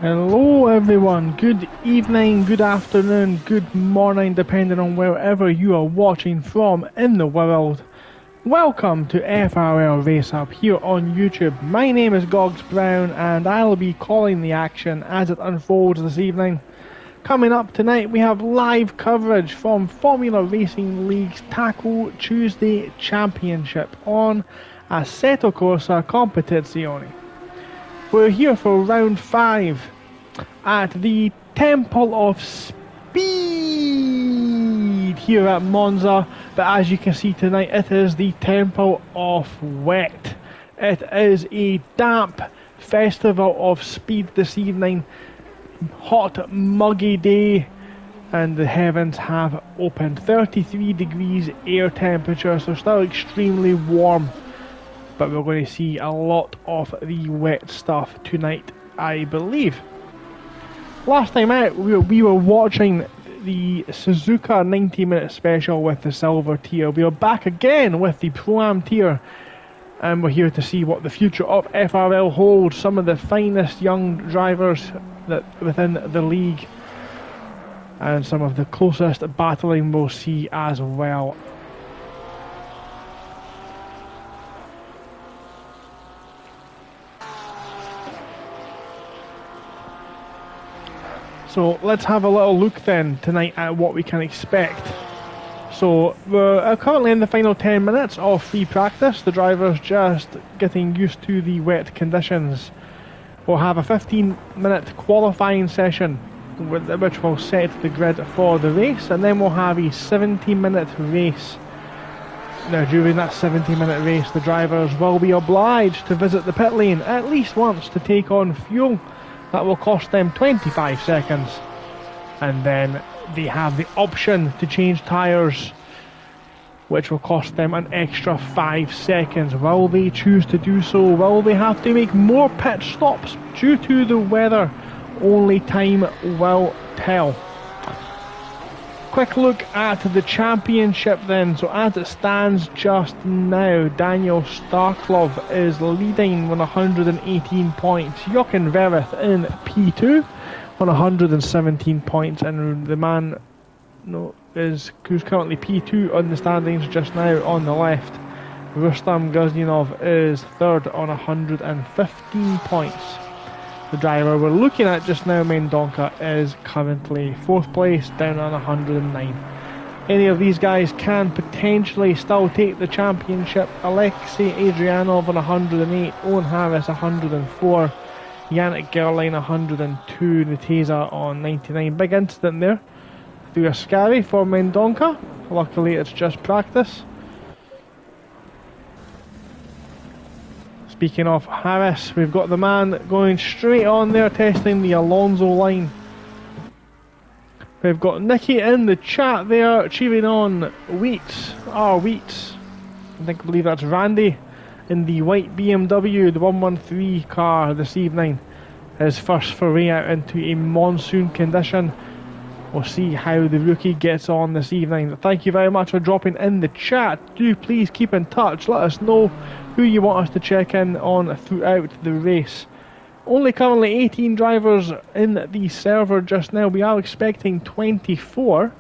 Hello everyone, good evening, good afternoon, good morning, depending on wherever you are watching from in the world. Welcome to FRL Race Up here on YouTube. My name is Gogs Brown and I'll be calling the action as it unfolds this evening. Coming up tonight we have live coverage from Formula Racing League's Taco Tuesday Championship on Assetto Corsa Competizione. We're here for round 5 at the Temple of Speed here at Monza, but as you can see tonight it is the Temple of Wet. It is a damp festival of speed this evening, hot muggy day, and the heavens have opened. 33 degrees air temperature, so still extremely warm. But we're going to see a lot of the wet stuff tonight, I believe. Last time out, we were watching the Suzuka 90-minute special with the silver tier. We are back again with the Pro-Am tier, and we're here to see what the future of FRL holds. Some of the finest young drivers that within the league, and some of the closest battling we'll see as well. So let's have a little look then tonight at what we can expect. So we're currently in the final 10 minutes of free practice. The drivers just getting used to the wet conditions. We'll have a 15-minute qualifying session which will set the grid for the race, and then we'll have a 70-minute race. Now during that 70-minute race the drivers will be obliged to visit the pit lane at least once to take on fuel. That will cost them 25 seconds, and then they have the option to change tyres, which will cost them an extra 5 seconds. Will they choose to do so? Will they have to make more pit stops due to the weather? Only time will tell. Quick look at the championship then. So as it stands just now, Daniel Starklov is leading with 118 points. Jochen Vereth in P2 on 117 points, and the man who's currently P2 on the standings just now on the left, Rustam Gaznyanov, is third on 115 points. The driver we're looking at just now, Mendonca, is currently 4th place, down on 109. Any of these guys can potentially still take the championship. Alexei Adrianov on 108, Owen Harris 104, Yannick Gerlein 102, Nuteza on 99. Big incident there through a scary for Mendonca. Luckily it's just practice. Speaking of Harris, we've got the man going straight on there testing the Alonso line. We've got Nicky in the chat there cheering on Wheats. Wheats. I believe that's Randy in the white BMW, the 113 car this evening. His first foray out into a monsoon condition. We'll see how the rookie gets on this evening. Thank you very much for dropping in the chat. Do please keep in touch. Let us know who you want us to check in on throughout the race. Only currently 18 drivers in the server just now. We are expecting 24.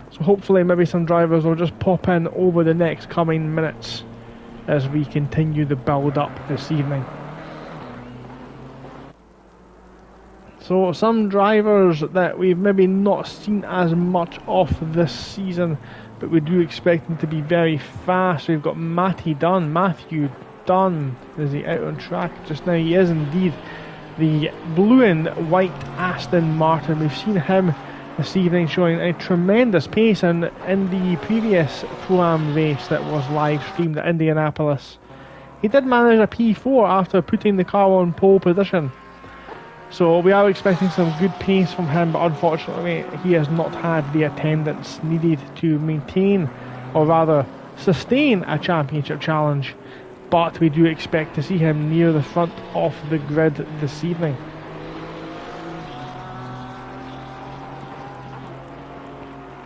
So hopefully maybe some drivers will just pop in over the next coming minutes as we continue the build up this evening. So some drivers that we've maybe not seen as much of this season, but we do expect them to be very fast. We've got Matthew Dunn. Is he out on track just now? He is indeed. The blue and white Aston Martin. We've seen him this evening showing a tremendous pace, and in the previous Pro-Am race that was live streamed at Indianapolis, he did manage a P4 after putting the car on pole position. So we are expecting some good pace from him, but unfortunately he has not had the attendance needed to maintain, or rather sustain, a championship challenge. But we do expect to see him near the front of the grid this evening.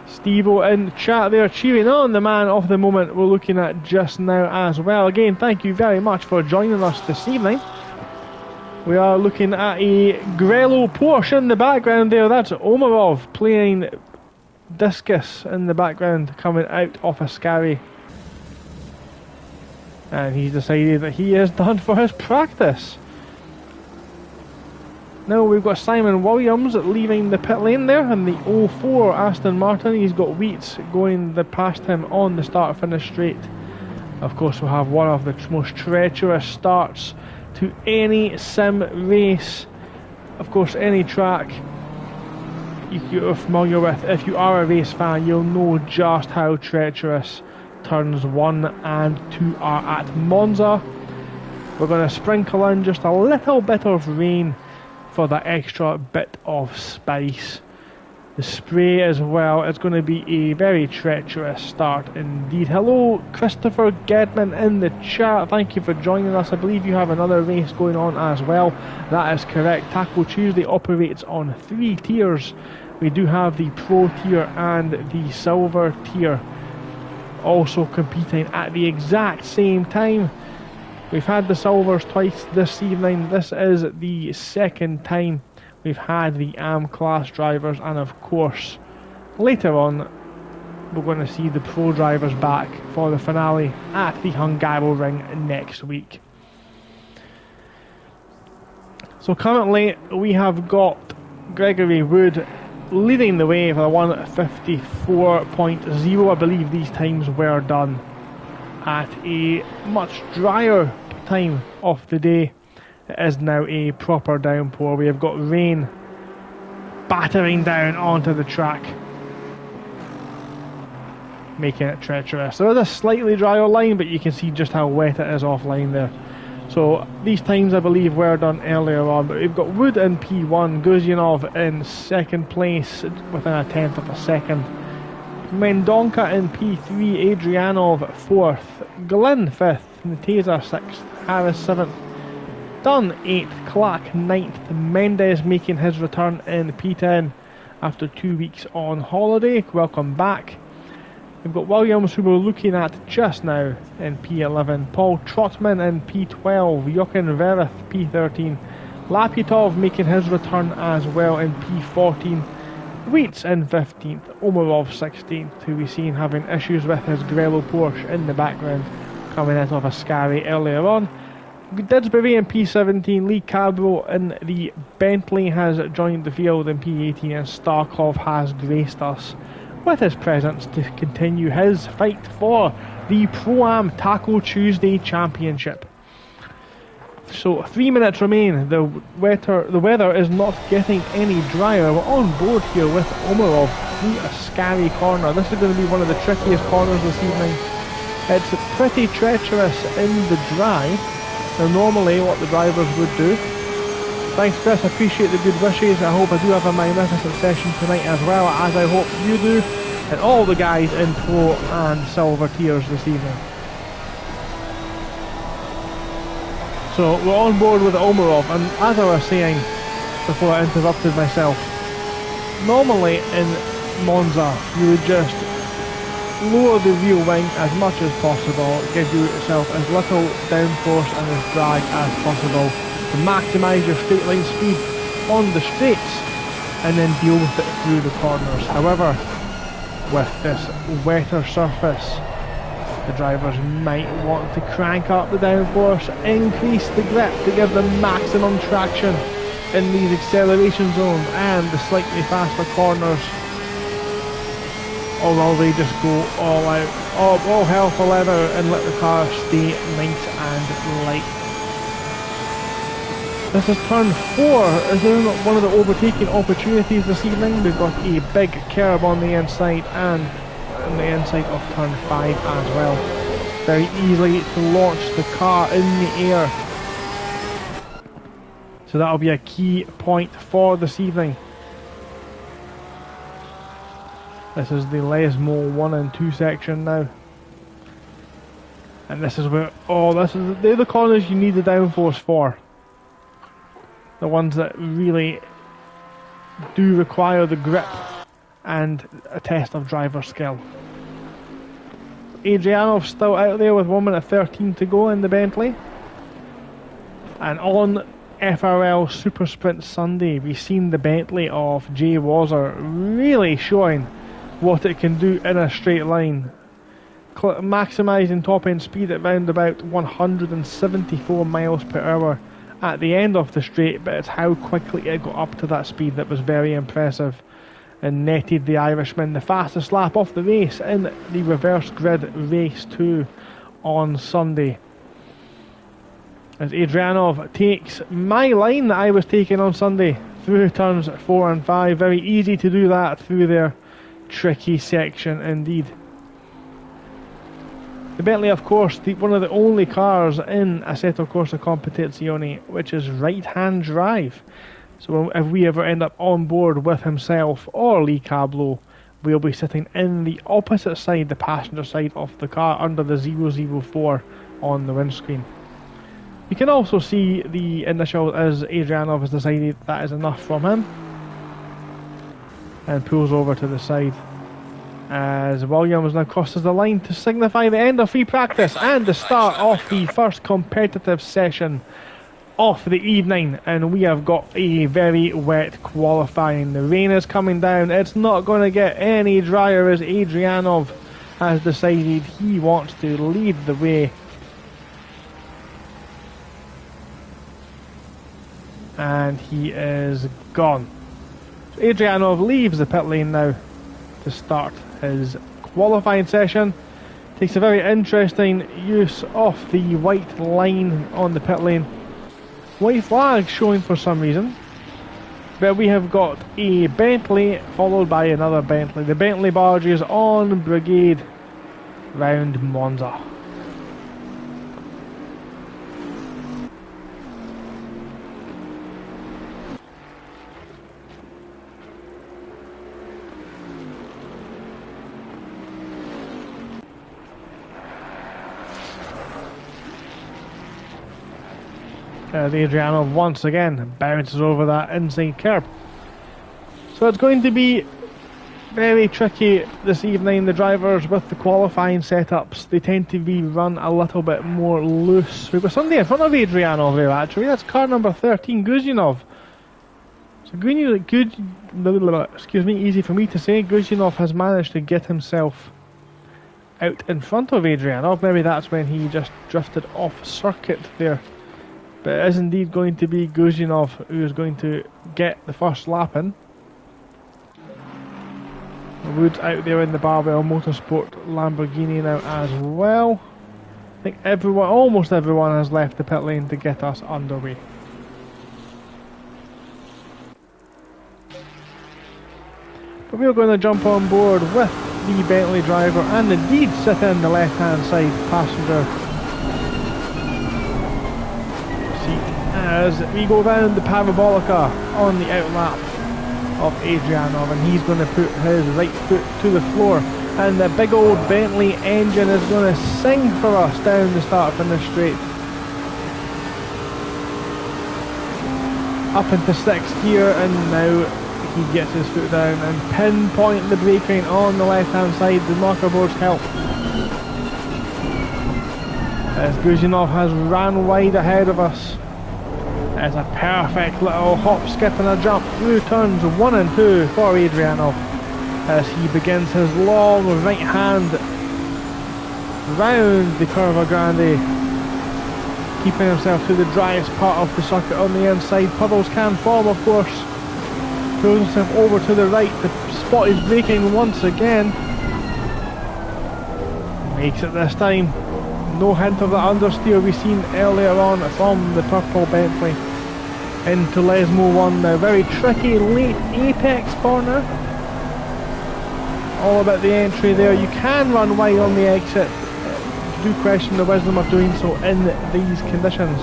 Steve-O in chat there cheering on the man of the moment we're looking at just now as well. Again, thank you very much for joining us this evening. We are looking at a Grello Porsche in the background there. That's Omarov playing discus in the background, coming out off a Scary. And he's decided that he is done for his practice. Now we've got Simon Williams leaving the pit lane there in the 04 Aston Martin. He's got Wheats going past him on the start-finish straight. Of course, we'll have one of the most treacherous starts to any sim race. Of course, any track you're familiar with. If you are a race fan, you'll know just how treacherous turns 1 and 2 are at Monza. We're going to sprinkle in just a little bit of rain for that extra bit of spice. The spray as well is going to be a very treacherous start indeed. Hello Christopher Gedman in the chat, thank you for joining us. I believe you have another race going on as well. That is correct. Taco Tuesday operates on 3 tiers. We do have the Pro tier and the Silver tier also competing at the exact same time. We've had the Silvers twice this evening. This is the second time we've had the AM class drivers, and of course later on we're going to see the Pro drivers back for the finale at the Hungaroring next week. So currently we have got Gregory Wood leading the way for a 1:54.0. I believe these times were done at a much drier time of the day. It is now a proper downpour. We have got rain battering down onto the track, making it treacherous. There is a slightly drier line, but you can see just how wet it is offline there. So these times I believe were done earlier on, but we've got Wood in P1, Guzyanov in second place within a tenth of a second, Mendonca in P3, Adrianov 4th, Glynn 5th, Natesa 6th, Harris 7th, Dunn 8th, Clark 9th, Mendes making his return in P10 after 2 weeks on holiday. Welcome back. We've got Williams, who we're looking at just now, in P11, Paul Trotman in P12, Jochen Verith P13, Laputov making his return as well in P14, Wheats in 15th, Omarov 16th, who we've seen having issues with his Grello Porsche in the background, coming out of a Scary earlier on. Didsbury in P17, Lee Cabro in the Bentley has joined the field in P18, and Starkov has graced us with his presence to continue his fight for the Pro-Am Taco Tuesday Championship. So 3 minutes remain. The weather is not getting any drier. We're on board here with Omarov through a Scary corner. This is going to be one of the trickiest corners this evening. It's pretty treacherous in the dry. Now normally what the drivers would do. Thanks Chris, I appreciate the good wishes. I hope I do have a magnificent session tonight as well, as I hope you do, and all the guys in Pro and Silver tiers this evening. So we're on board with Omarov, and as I was saying before I interrupted myself, normally in Monza you would just lower the rear wing as much as possible, give yourself as little downforce and as drag as possible to maximise your straight line speed on the straights, and then deal with it through the corners. However, with this wetter surface, the drivers might want to crank up the downforce, increase the grip to give them maximum traction in these acceleration zones and the slightly faster corners. Or will they just go all out, all hell for leather, and let the car stay nice and light? This is turn 4. Is there not one of the overtaking opportunities this evening? We've got a big curb on the inside and on the inside of turn 5 as well. Very easily to launch the car in the air. So that'll be a key point for this evening. This is the Lesmo 1 and 2 section now. And this is where, they're the corners you need the downforce for. The ones that really do require the grip and a test of driver skill. Adrianov still out there with 1 minute 13 to go in the Bentley. And on FRL Super Sprint Sunday, we've seen the Bentley of Jay Wazzer really showing what it can do in a straight line. Maximising top end speed at around about 174 miles per hour at the end of the straight, but it's how quickly it got up to that speed that was very impressive and netted the Irishman the fastest lap of the race in the reverse grid race 2 on Sunday. As Adrianov takes my line that I was taking on Sunday through turns 4 and 5. Very easy to do that through their tricky section indeed. The Bentley, of course, one of the only cars in Assetto Corsa Competizione which is right-hand drive. So if we ever end up on board with himself or Lee Cablow, we'll be sitting in the opposite side, the passenger side of the car, under the 004 on the windscreen. You can also see the initial as Adrianov has decided that is enough from him and pulls over to the side as Williams now crosses the line to signify the end of free practice and the start of the first competitive session of the evening. And we have got a very wet qualifying. The rain is coming down. It's not going to get any drier as Adrianov has decided he wants to lead the way. And he is gone. So Adrianov leaves the pit lane now to start his qualifying session. Takes a very interesting use of the white line on the pit lane. White flag showing for some reason. But we have got a Bentley followed by another Bentley. The Bentley barges on brigade round Monza. Adrianov once again bounces over that inside curb. So it's going to be very tricky this evening. The drivers with the qualifying setups, they tend to be run a little bit more loose. We've got somebody in front of Adrianov there actually. That's car number 13, Guzhinov. So excuse me, easy for me to say, Guzhinov has managed to get himself out in front of Adrianov. Maybe that's when he just drifted off circuit there. But it is indeed going to be Guzhinov who is going to get the first lap in. Wood's out there in the Barbell Motorsport Lamborghini now as well. I think almost everyone has left the pit lane to get us underway. But we're going to jump on board with the Bentley driver and indeed sit in the left hand side passenger as we go round the Parabolica on the outlap of Adrianov, and he's going to put his right foot to the floor, and the big old Bentley engine is going to sing for us down the start finish straight up into 6th gear, and now he gets his foot down and pinpoint the braking on the left hand side. The marker boards help as Guzhinov has ran wide ahead of us. It's a perfect little hop, skip and a jump through turns 1 and 2 for Adrianov as he begins his long right hand round the Curva Grande, keeping himself to the driest part of the circuit on the inside. Puddles can form, of course. Pulls himself over to the right to spot his braking once again. Makes it this time. No hint of that understeer we've seen earlier on from the purple Bentley into Lesmo 1 now. Very tricky late apex corner. All about the entry there. You can run wide on the exit. Do question the wisdom of doing so in these conditions.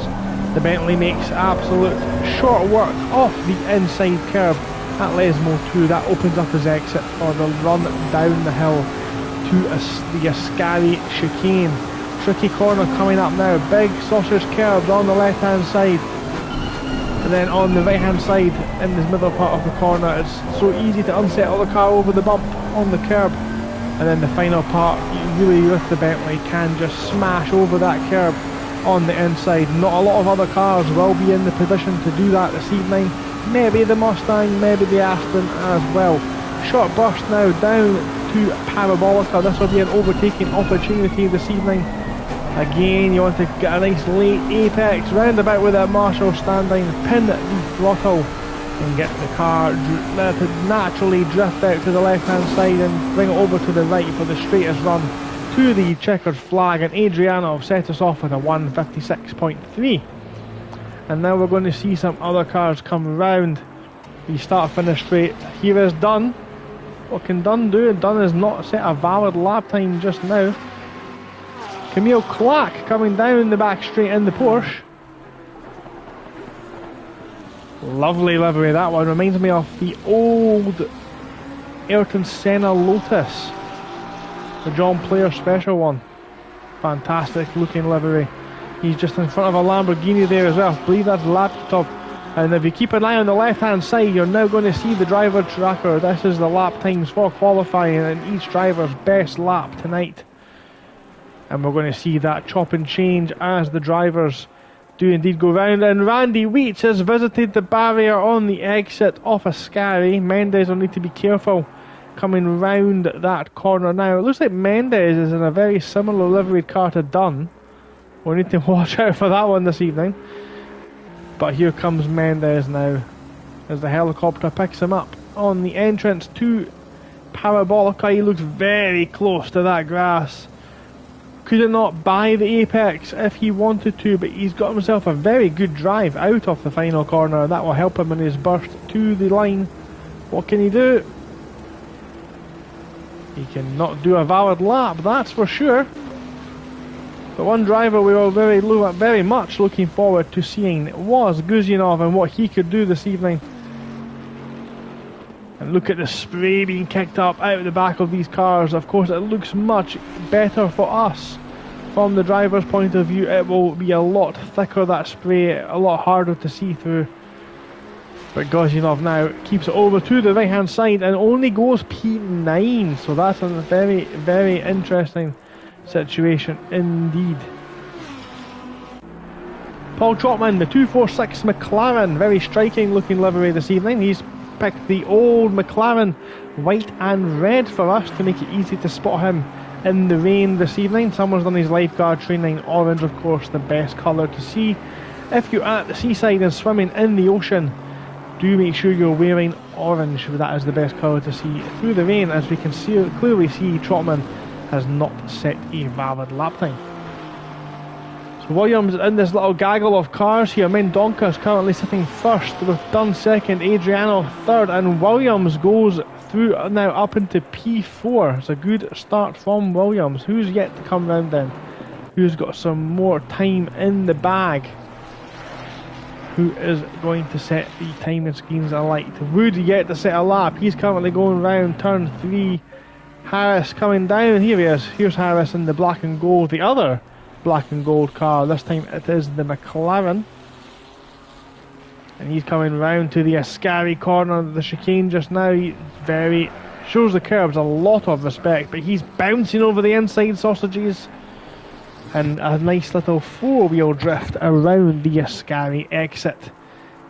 The Bentley makes absolute short work of the inside curb at Lesmo 2. That opens up his exit for the run down the hill to the Ascari chicane. Tricky corner coming up now. Big sausage curve on the left hand side, and then on the right hand side in the middle part of the corner it's so easy to unsettle the car over the bump on the curb, and then the final part you really with the Bentley can just smash over that curb on the inside. Not a lot of other cars will be in the position to do that this evening. Maybe the Mustang, maybe the Aston as well. Short burst now down to Parabolica. This will be an overtaking opportunity this evening. Again, you want to get a nice late apex roundabout with that Marshall standing, pin the throttle and get the car to naturally drift out to the left hand side and bring it over to the right for the straightest run to the checkered flag. And Adriano set us off with a 156.3. And now we're going to see some other cars come round the start finish straight. Here is Dunn. What can Dunn do? Dunn has not set a valid lap time just now. Camille Clark coming down the back straight in the Porsche. Lovely livery, that one. Reminds me of the old Ayrton Senna Lotus. The John Player special one. Fantastic looking livery. He's just in front of a Lamborghini there as well. I believe that's the laptop. And if you keep an eye on the left hand side, you're now going to see the driver tracker. This is the lap times for qualifying and each driver's best lap tonight. And we're going to see that chop and change as the drivers do indeed go round. And Randy Weech has visited the barrier on the exit off Ascari. Mendes will need to be careful coming round that corner now. It looks like Mendes is in a very similar liveried car to Dunn. We'll need to watch out for that one this evening. But here comes Mendes now as the helicopter picks him up on the entrance to Parabolica. He looks very close to that grass. Could not buy the apex if he wanted to, but he's got himself a very good drive out of the final corner. That will help him in his burst to the line. What can he do? He cannot do a valid lap, that's for sure. But one driver we were very much looking forward to seeing was Guzyanov and what he could do this evening. And look at the spray being kicked up out of the back of these cars. Of course, it looks much better for us. From the driver's point of view, it will be a lot thicker, that spray, a lot harder to see through. But Guzyanov now keeps it over to the right hand side and only goes P9. So that's a very, very interesting situation indeed. Paul Trotman, the 246 McLaren, very striking looking livery this evening. He's picked the old McLaren white and red for us to make it easy to spot him in the rain this evening. Someone's done his lifeguard training. Orange, of course, the best colour to see. If you're at the seaside and swimming in the ocean, do make sure you're wearing orange. That is the best colour to see through the rain. As we can clearly see, Trotman has not set a valid lap time. So Williams in this little gaggle of cars here. Mendonca is currently sitting first with Dunn second, Adriano third, and Williams goes through now up into P4. It's a good start from Williams. Who's yet to come round then? Who's got some more time in the bag? Who is going to set the timing screens alight? Wood yet to set a lap. He's currently going round turn 3. Harris coming down. Here he is. Here's Harris in the black and gold. The other black and gold car. This time it is the McLaren. And he's coming round to the Ascari corner of the chicane just now. He shows the curbs a lot of respect, but he's bouncing over the inside sausages. And a nice little four-wheel drift around the Ascari exit.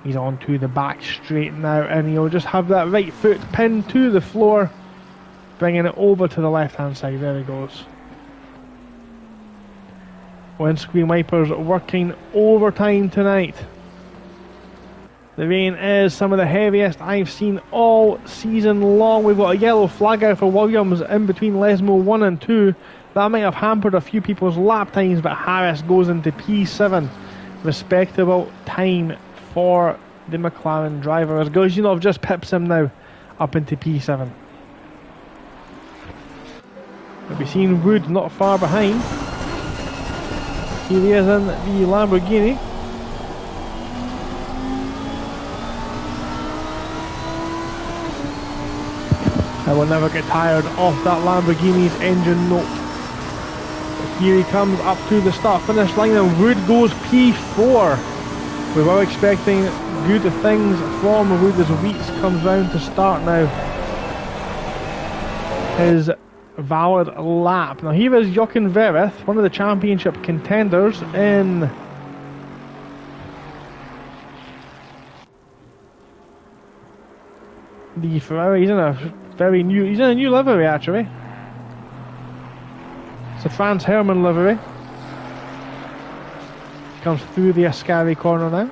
He's onto the back straight now, and he'll just have that right foot pinned to the floor, bringing it over to the left-hand side. There he goes. Windscreen wipers working overtime tonight. The rain is some of the heaviest I've seen all season long. We've got a yellow flag out for Williams in between Lesmo 1 and 2. That might have hampered a few people's lap times, but Harris goes into P7. Respectable time for the McLaren driver, as Guzyanov just pips him now up into P7. We'll be seeing Wood not far behind. Here he is in the Lamborghini. I will never get tired of that Lamborghini's engine note. But here he comes up to the start-finish line, and Wood goes P4. We were expecting good things from Wood as Weeks comes round to start now. His valid lap. Now here is Jochen Vereth, one of the championship contenders in the Ferrari. He's in a new livery actually. It's a Franz Hermann livery. He comes through the Ascari corner now.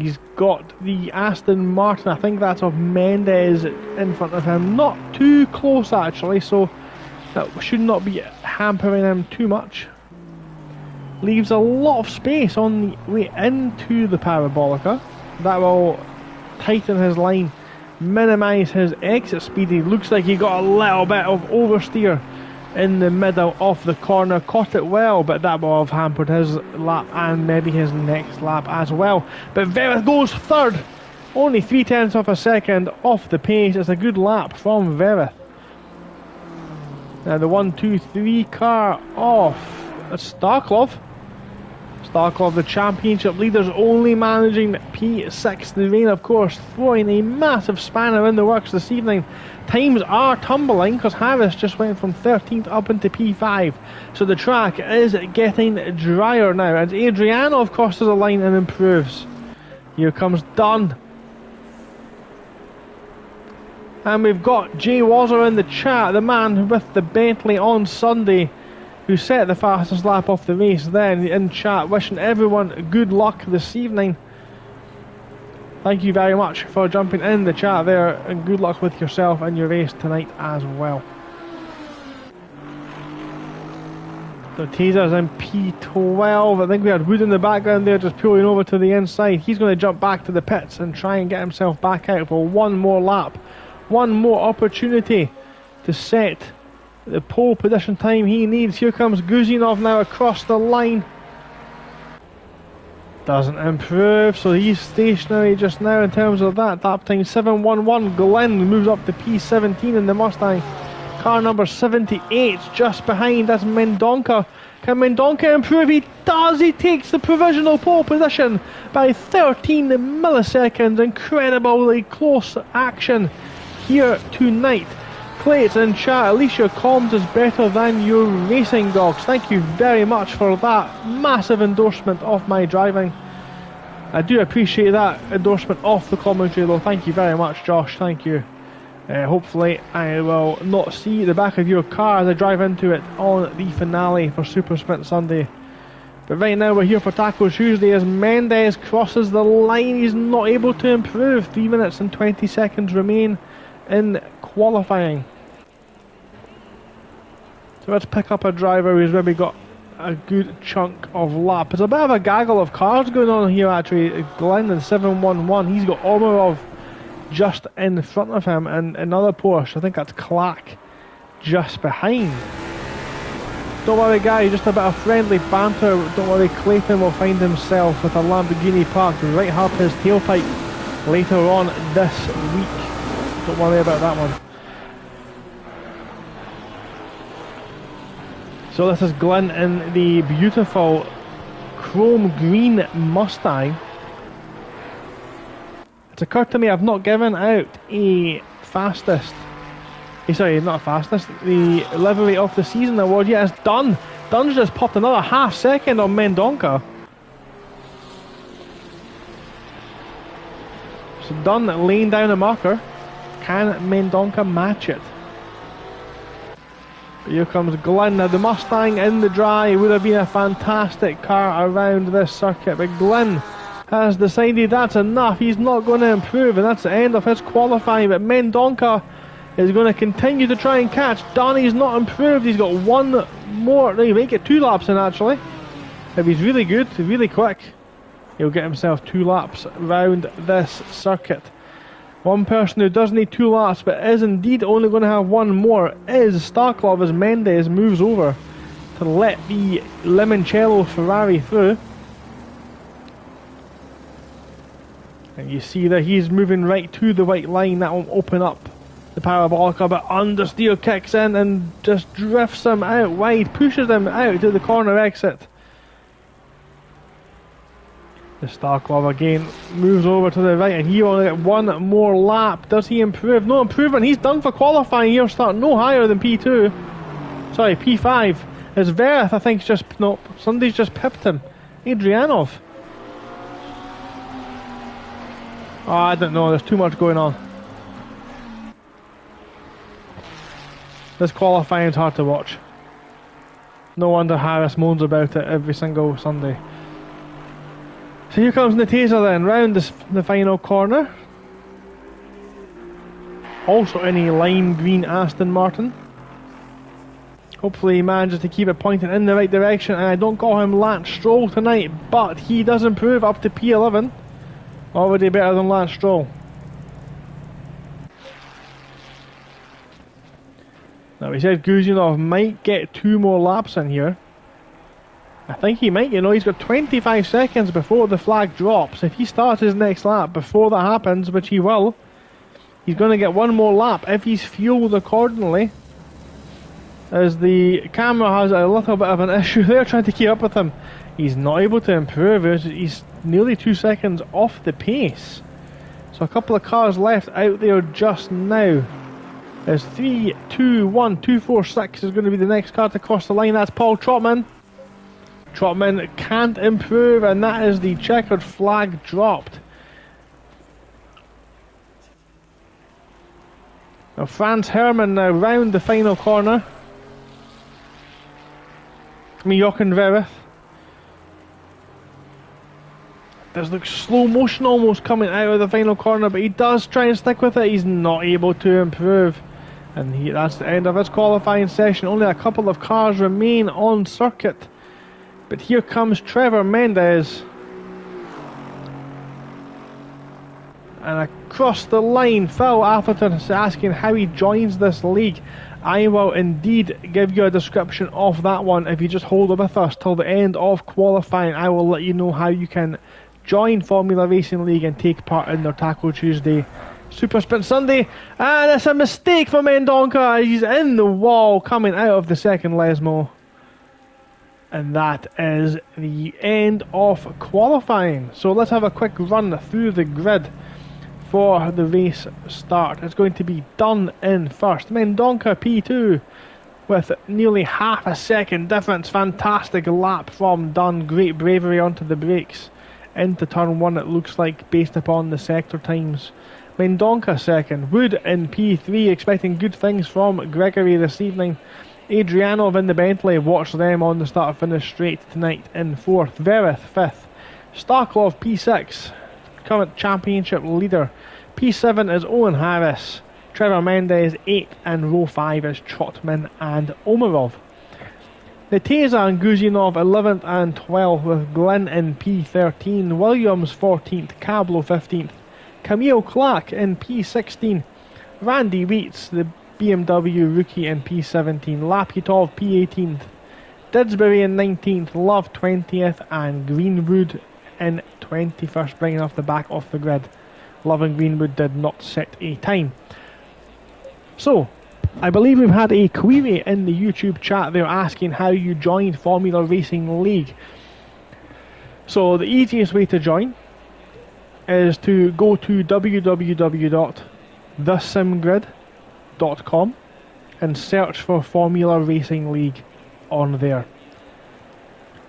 He's got the Aston Martin, I think that's of Mendes, in front of him. Not too close actually, so that should not be hampering him too much. Leaves a lot of space on the way into the Parabolica. That will tighten his line, minimise his exit speed. He looks like he got a little bit of oversteer in the middle of the corner, caught it well, but that will have hampered his lap and maybe his next lap as well. But Vereth goes third, only 0.3 of a second off the pace. It's a good lap from Vereth. Now the 1, 2, 3 car off. It's Starklov. Starklov, the championship leaders, only managing P6. The rain, of course, throwing a massive spanner in the works this evening. Times are tumbling because Harris just went from 13th up into P5. So the track is getting drier now. And Adrianov crosses the line and improves. Here comes Dunn. And we've got Jay Wazzer in the chat, the man with the Bentley on Sunday, who set the fastest lap of the race then, in chat, wishing everyone good luck this evening. Thank you very much for jumping in the chat there, and good luck with yourself and your race tonight as well. So Taser's in P12. I think we had Wood in the background there just pulling over to the inside. He's going to jump back to the pits and try and get himself back out for one more lap. One more opportunity to set the pole position time he needs. Here comes Guzinov now across the line. Doesn't improve, so he's stationary just now in terms of that. Lap time 7:11. Glenn moves up to P17 in the Mustang. Car number 78 just behind. That's Mendonca. Can Mendonca improve? He does. He takes the provisional pole position by 13 milliseconds. Incredibly close action here tonight. Plates in chat, Alicia Combs is better than your racing dogs. Thank you very much for that massive endorsement of my driving. I do appreciate that endorsement off the commentary though. Thank you very much, Josh. Thank you. Hopefully I will not see the back of your car as I drive into it on the finale for Super Sprint Sunday. But right now we're here for Taco Tuesday as Mendes crosses the line. He's not able to improve. 3 minutes and 20 seconds remain in qualifying. So let's pick up a driver who's maybe got a good chunk of lap. There's a bit of a gaggle of cars going on here actually. Glenn in 711, he's got Omarov just in front of him, and another Porsche, I think that's Clack, just behind. Don't worry guys, just a bit of friendly banter. Don't worry, Clayton will find himself with a Lamborghini parked right up his tailpipe later on this week. Don't worry about that one. So this is Glenn in the beautiful chrome green Mustang. It's occurred to me I've not given out a fastest, sorry, not a fastest, the livery of the season award yet. It's done. Dunn's just popped another half second on Mendonca. So Dunn laying down a marker. Can Mendonca match it? Here comes Glenn. Now the Mustang in the dry would have been a fantastic car around this circuit, but Glenn has decided that's enough. He's not going to improve, and that's the end of his qualifying. But Mendonca is going to continue to try and catch. Donny's not improved. He's got one more. No, he might get 2 laps in actually. If he's really good, really quick, he'll get himself 2 laps round this circuit. One person who does need 2 laps but is indeed only going to have 1 more is Starklov, as Mendes moves over to let the Limoncello Ferrari through. And you see that he's moving right to the white line. That will open up the Parabolica, but understeer kicks in and just drifts him out wide, pushes him out to the corner exit. The Starklov again moves over to the right, and he will get one more lap. Does he improve? No improvement. He's done for qualifying here, starting no higher than P2. Sorry, P5. As Verith, I think, Sunday's just pipped him. Adrianov. Oh, I don't know. There's too much going on. This qualifying's hard to watch. No wonder Harris moans about it every single Sunday. So here comes Natesa then, round the final corner. Also in a lime green Aston Martin. Hopefully he manages to keep it pointing in the right direction, and I don't call him Lance Stroll tonight, but he does improve up to P11. Already better than Lance Stroll. Now he said Guzhinov might get 2 more laps in here. I think he might, you know, he's got 25 seconds before the flag drops. If he starts his next lap before that happens, which he will, he's going to get 1 more lap if he's fueled accordingly. As the camera has a little bit of an issue there trying to keep up with him. He's not able to improve, he's nearly 2 seconds off the pace. So a couple of cars left out there just now. There's 3, 2, 1, 2, 4, 6 is going to be the next car to cross the line. That's Paul Trotman. Trotman can't improve, and that is the checkered flag dropped. Now Franz Hermann now round the final corner. Jochen Verith. There's like slow motion almost coming out of the final corner, but he does try and stick with it. He's not able to improve. And that's the end of his qualifying session. Only a couple of cars remain on circuit. But here comes Trevor Mendez. And across the line, Phil Atherton is asking how he joins this league. I will indeed give you a description of that one. If you just hold it with us till the end of qualifying, I will let you know how you can join Formula Racing League and take part in their Taco Tuesday Super Sprint Sunday. And it's a mistake for Mendonca. He's in the wall coming out of the second Lesmo. And that is the end of qualifying. So let's have a quick run through the grid for the race start. It's going to be Dunn in first. Mendonca P2 with nearly half a second difference. Fantastic lap from Dunn. Great bravery onto the brakes. Into turn 1 it looks like, based upon the sector times. Mendonca second. Wood in P3, expecting good things from Gregory this evening. Adrianov in the Bentley, watch them on the start finish straight tonight in 4th. Verith 5th. Starklov P6, current championship leader. P7 is Owen Harris. Trevor Mendez 8th, and row 5 is Trotman and Omarov. Natesa and Guzhinov 11th and 12th, with Glenn in P13. Williams 14th, Cablo 15th. Camille Clark in P16. Randy Weitz, the BMW rookie, in P17. Laputov P18th. Didsbury in 19th. Love 20th. And Greenwood in 21st, bringing off the back of the grid. Love and Greenwood did not set a time. So, I believe we've had a query in the YouTube chat there asking how you joined Formula Racing League. So the easiest way to join is to go to www.thesimgrid.com and search for Formula Racing League on there.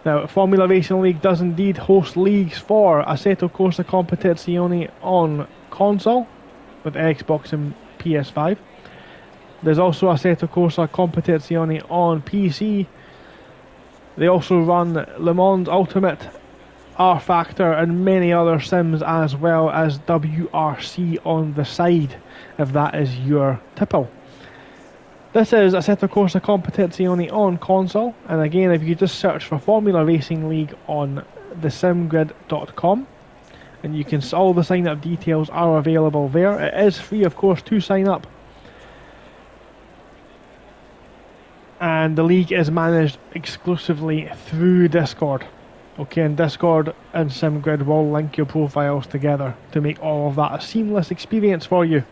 Now, Formula Racing League does indeed host leagues for Assetto Corsa Competizione on console with Xbox and PS5. There's also Assetto Corsa Competizione on PC. They also run Le Mans Ultimate, R Factor and many other sims, as well as WRC on the side, if that is your tipple. This is Assetto Corsa Competizione on console, and again, if you just search for Formula Racing League on thesimgrid.com, and you can, all the sign up details are available there. It is free, of course, to sign up. And the league is managed exclusively through Discord. Okay, and Discord and SimGrid will link your profiles together to make all of that a seamless experience for you.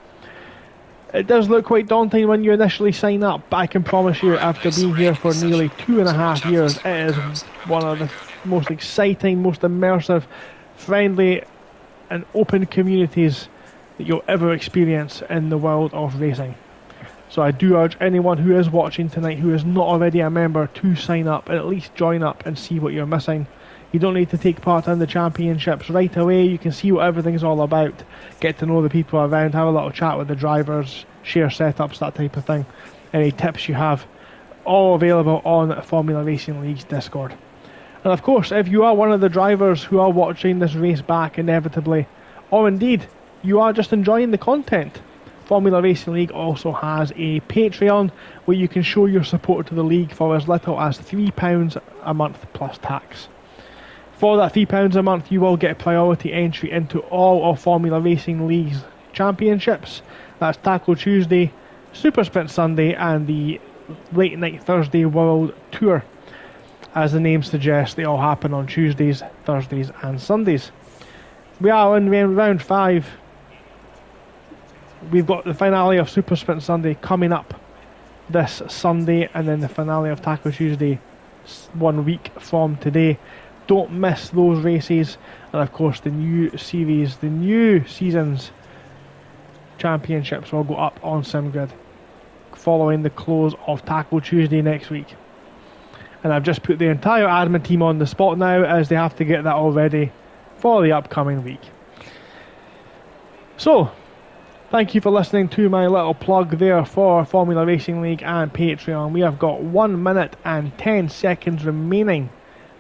It does look quite daunting when you initially sign up, but I can promise you, after being here for nearly 2.5 years, it is one of the most exciting, most immersive, friendly and open communities that you'll ever experience in the world of racing. So I do urge anyone who is watching tonight who is not already a member to sign up and at least join up and see what you're missing. You don't need to take part in the championships right away. You can see what everything's all about, get to know the people around, have a little chat with the drivers, share setups, that type of thing. Any tips you have, all available on Formula Racing League's Discord. And of course, if you are one of the drivers who are watching this race back inevitably, or indeed you are just enjoying the content, Formula Racing League also has a Patreon where you can show your support to the league for as little as £3 a month plus tax. For that £3 a month, you will get priority entry into all of Formula Racing League's championships. That's Tackle Tuesday, Super Sprint Sunday, and the Late Night Thursday World Tour. As the name suggests, they all happen on Tuesdays, Thursdays, and Sundays. We are in round 5. We've got the finale of Super Sprint Sunday coming up this Sunday, and then the finale of Tackle Tuesday 1 week from today. Don't miss those races, and of course the new series, the new season's championships will go up on SimGrid following the close of Tackle Tuesday next week. And I've just put the entire admin team on the spot now, as they have to get that all ready for the upcoming week. So, thank you for listening to my little plug there for Formula Racing League and Patreon. We have got 1 minute and 10 seconds remaining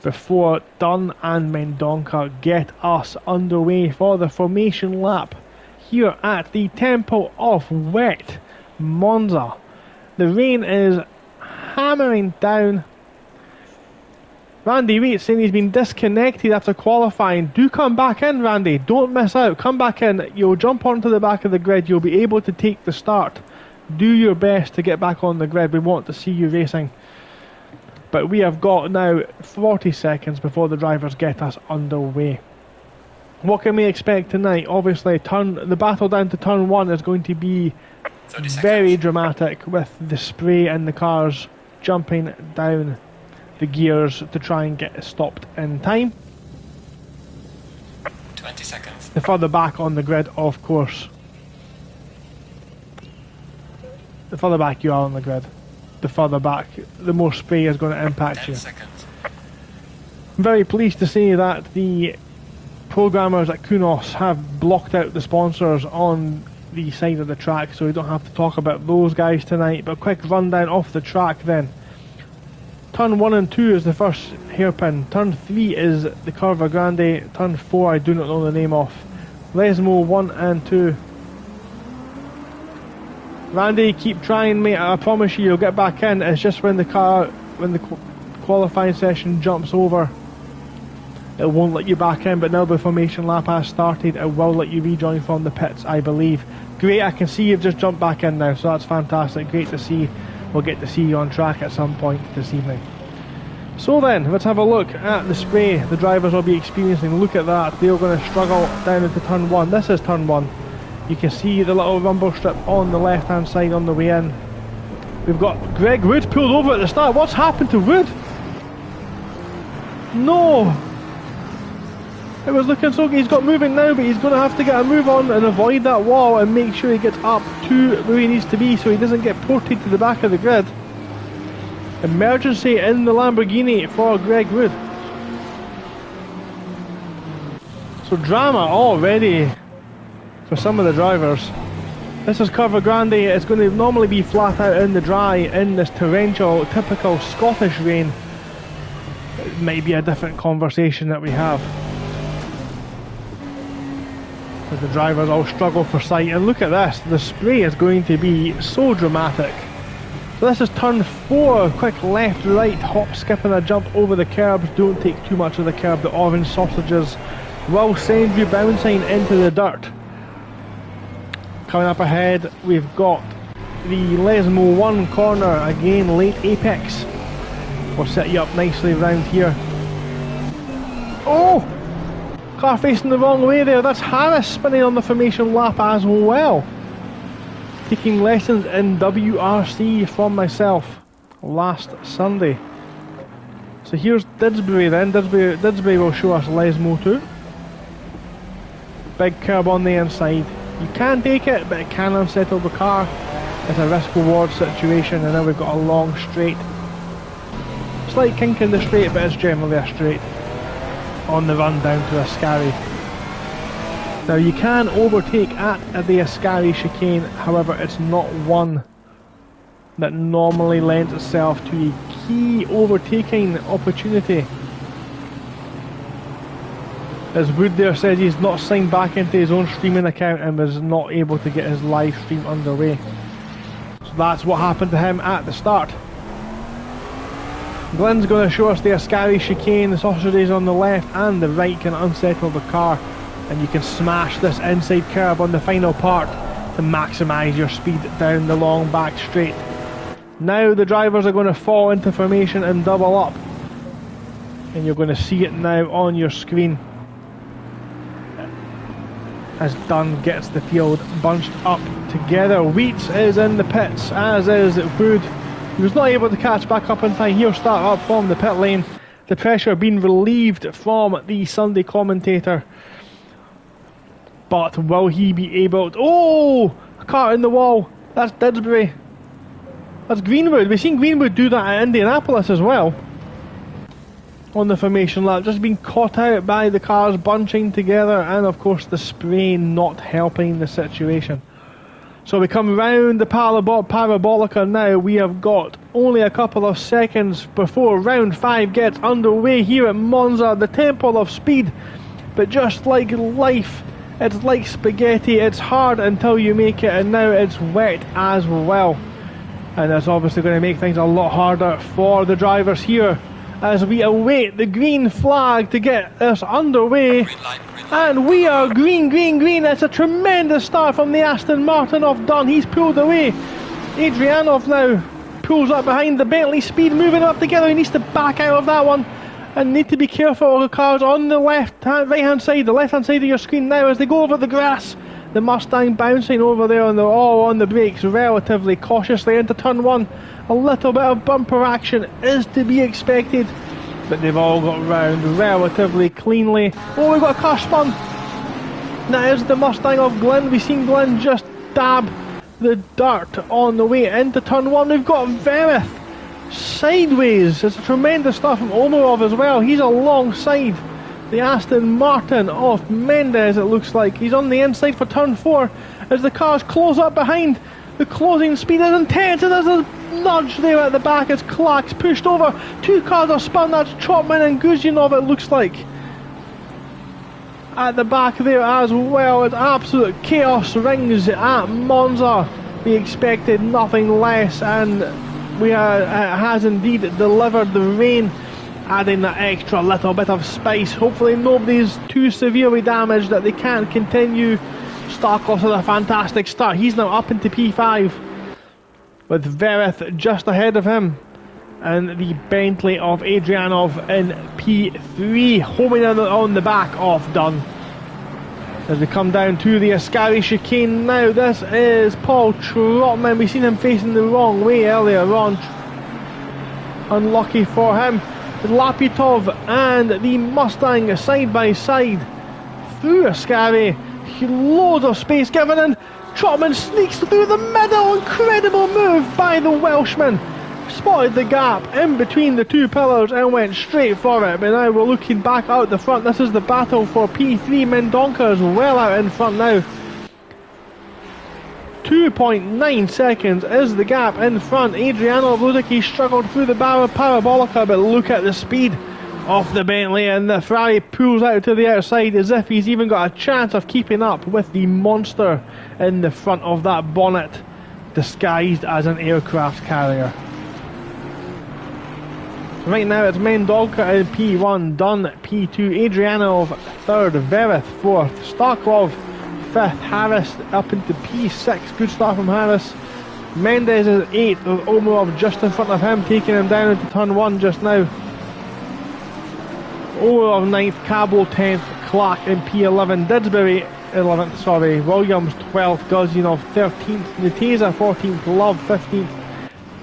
before Dunn and Mendonca get us underway for the formation lap here at the Temple of Wet, Monza. The rain is hammering down. Randy Reed saying he's been disconnected after qualifying. Do come back in, Randy. Don't miss out. Come back in. You'll jump onto the back of the grid. You'll be able to take the start. Do your best to get back on the grid. We want to see you racing. But we have got now 40 seconds before the drivers get us underway. What can we expect tonight? Obviously, the battle down to turn 1 is going to be very dramatic, with the spray and the cars jumping down the gears to try and get stopped in time. 20 seconds. The further back on the grid, of course. The further back you are on the grid, the further back, the more spray is going to impact 10 you. seconds. I'm very pleased to say that the programmers at Kunos have blocked out the sponsors on the side of the track, so we don't have to talk about those guys tonight. But quick rundown off the track then. Turn 1 and 2 is the first hairpin. Turn 3 is the Curva Grande. Turn 4 I do not know the name of. Lesmo 1 and 2. Randy, keep trying, mate. I promise you'll get back in. It's just when the qualifying session jumps over, it won't let you back in. But now the formation lap has started, it will let you rejoin from the pits, I believe. Great, I can see you've just jumped back in now, so that's fantastic. Great to see. We'll get to see you on track at some point this evening. So then, let's have a look at the spray the drivers will be experiencing. Look at that, they're going to struggle down into turn 1. This is turn 1. You can see the little rumble strip on the left hand side on the way in. We've got Greg Wood pulled over at the start. What's happened to Wood? No! It was looking so good. He's got moving now, but he's going to have to get a move on and avoid that wall and make sure he gets up to where he needs to be so he doesn't get ported to the back of the grid. Emergency in the Lamborghini for Greg Wood. So drama already for some of the drivers. This is Curva Grande. It's going to normally be flat out in the dry in this torrential, typical Scottish rain. It might be a different conversation that we have. But the drivers all struggle for sight, and look at this, the spray is going to be so dramatic. So this is turn 4, quick left, right, hop, skip and a jump over the curbs. Don't take too much of the curb, the orange sausages will send you bouncing into the dirt. Coming up ahead, we've got the Lesmo 1 corner, again late apex. We'll set you up nicely around here. Oh! Car facing the wrong way there. That's Harris spinning on the formation lap as well. Taking lessons in WRC from myself last Sunday. So here's Didsbury then. Didsbury will show us Lesmo 2. Big curb on the inside. You can take it, but it can unsettle the car. It's a risk-reward situation, and now we've got a long straight. Slight kink in the straight, but it's generally a straight. On the run down to Ascari. Now you can overtake at the Ascari chicane, however it's not one that normally lends itself to a key overtaking opportunity. As Wood there says, he's not signed back into his own streaming account and was not able to get his live stream underway. So that's what happened to him at the start. Glenn's going to show us the Ascari chicane. The sausages on the left and the right can unsettle the car, and you can smash this inside curb on the final part to maximise your speed down the long back straight. Now the drivers are going to fall into formation and double up, and you're going to see it now on your screen as Dunn gets the field bunched up together. Wheats is in the pits, as is Wood. He was not able to catch back up in time. He'll start up from the pit lane. The pressure being relieved from the Sunday commentator. But will he be able to... Oh! A car in the wall. That's Didsbury. That's Greenwood. We've seen Greenwood do that at Indianapolis as well. On the formation lap. Just being caught out by the cars bunching together, and of course the spray not helping the situation. So we come round the Parabolica now. We have got only a couple of seconds before round 5 gets underway here at Monza, the temple of speed. But just like life, it's like spaghetti. It's hard until you make it, and now it's wet as well. And that's obviously going to make things a lot harder for the drivers here as we await the green flag to get us underway. Green light. And we are green, green, green. That's a tremendous start from the Aston Martin of Dunn. He's pulled away. Adrianov now pulls up behind the Bentley. Speed moving up together. He needs to back out of that one and need to be careful of the cars on the right hand side, the left hand side of your screen now as they go over the grass. The Mustang bouncing over there on the brakes relatively cautiously into turn 1. A little bit of bumper action is to be expected, but they've all got round relatively cleanly. Oh, we've got a car spun. That is the Mustang of Glenn. We've seen Glenn just dab the dirt on the way into turn 1. We've got Verith sideways. It's a tremendous start from Omarov as well. He's alongside the Aston Martin of Mendes, it looks like. He's on the inside for turn 4 as the cars close up behind. The closing speed is intense, and there's a nudge there at the back as Clark's pushed over. 2 cars are spun. That's Chopman and Guzyanov, it looks like. At the back there as well, it's absolute chaos rings at Monza. We expected nothing less, and it has indeed delivered the rain, adding that extra little bit of spice. Hopefully nobody's too severely damaged that they can't continue. Starkos had a fantastic start. He's now up into P5 with Verith just ahead of him, and the Bentley of Adrianov in P3, homing in on the back of Dunn. As we come down to the Ascari chicane now, this is Paul Trotman. We've seen him facing the wrong way earlier on. Unlucky for him. Lapitov and the Mustang side by side through Ascari. Loads of space given, and Trotman sneaks through the middle. Incredible move by the Welshman. Spotted the gap in between the 2 pillars and went straight for it. But now we're looking back out the front. This is the battle for P3. Mendonca is well out in front now. 2.9 seconds is the gap in front. Adriano Ludicki struggled through the Parabolica, but look at the speed of the Bentley, and the Ferrari pulls out to the outside as if he's even got a chance of keeping up with the monster in the front of that bonnet, disguised as an aircraft carrier. Right now it's Mendonca in P1, Dunn P2, Adrianov 3rd, Verith 4th, Starkov 5th, Harris up into P6, good start from Harris. Mendes is 8th, with Omarov just in front of him, taking him down into turn 1 just now. Omarov 9th, Cabot 10th, Clark in P11, Didsbury 11th, sorry, Williams 12th, Guzyanov 13th, Nuteza 14th, Love 15th,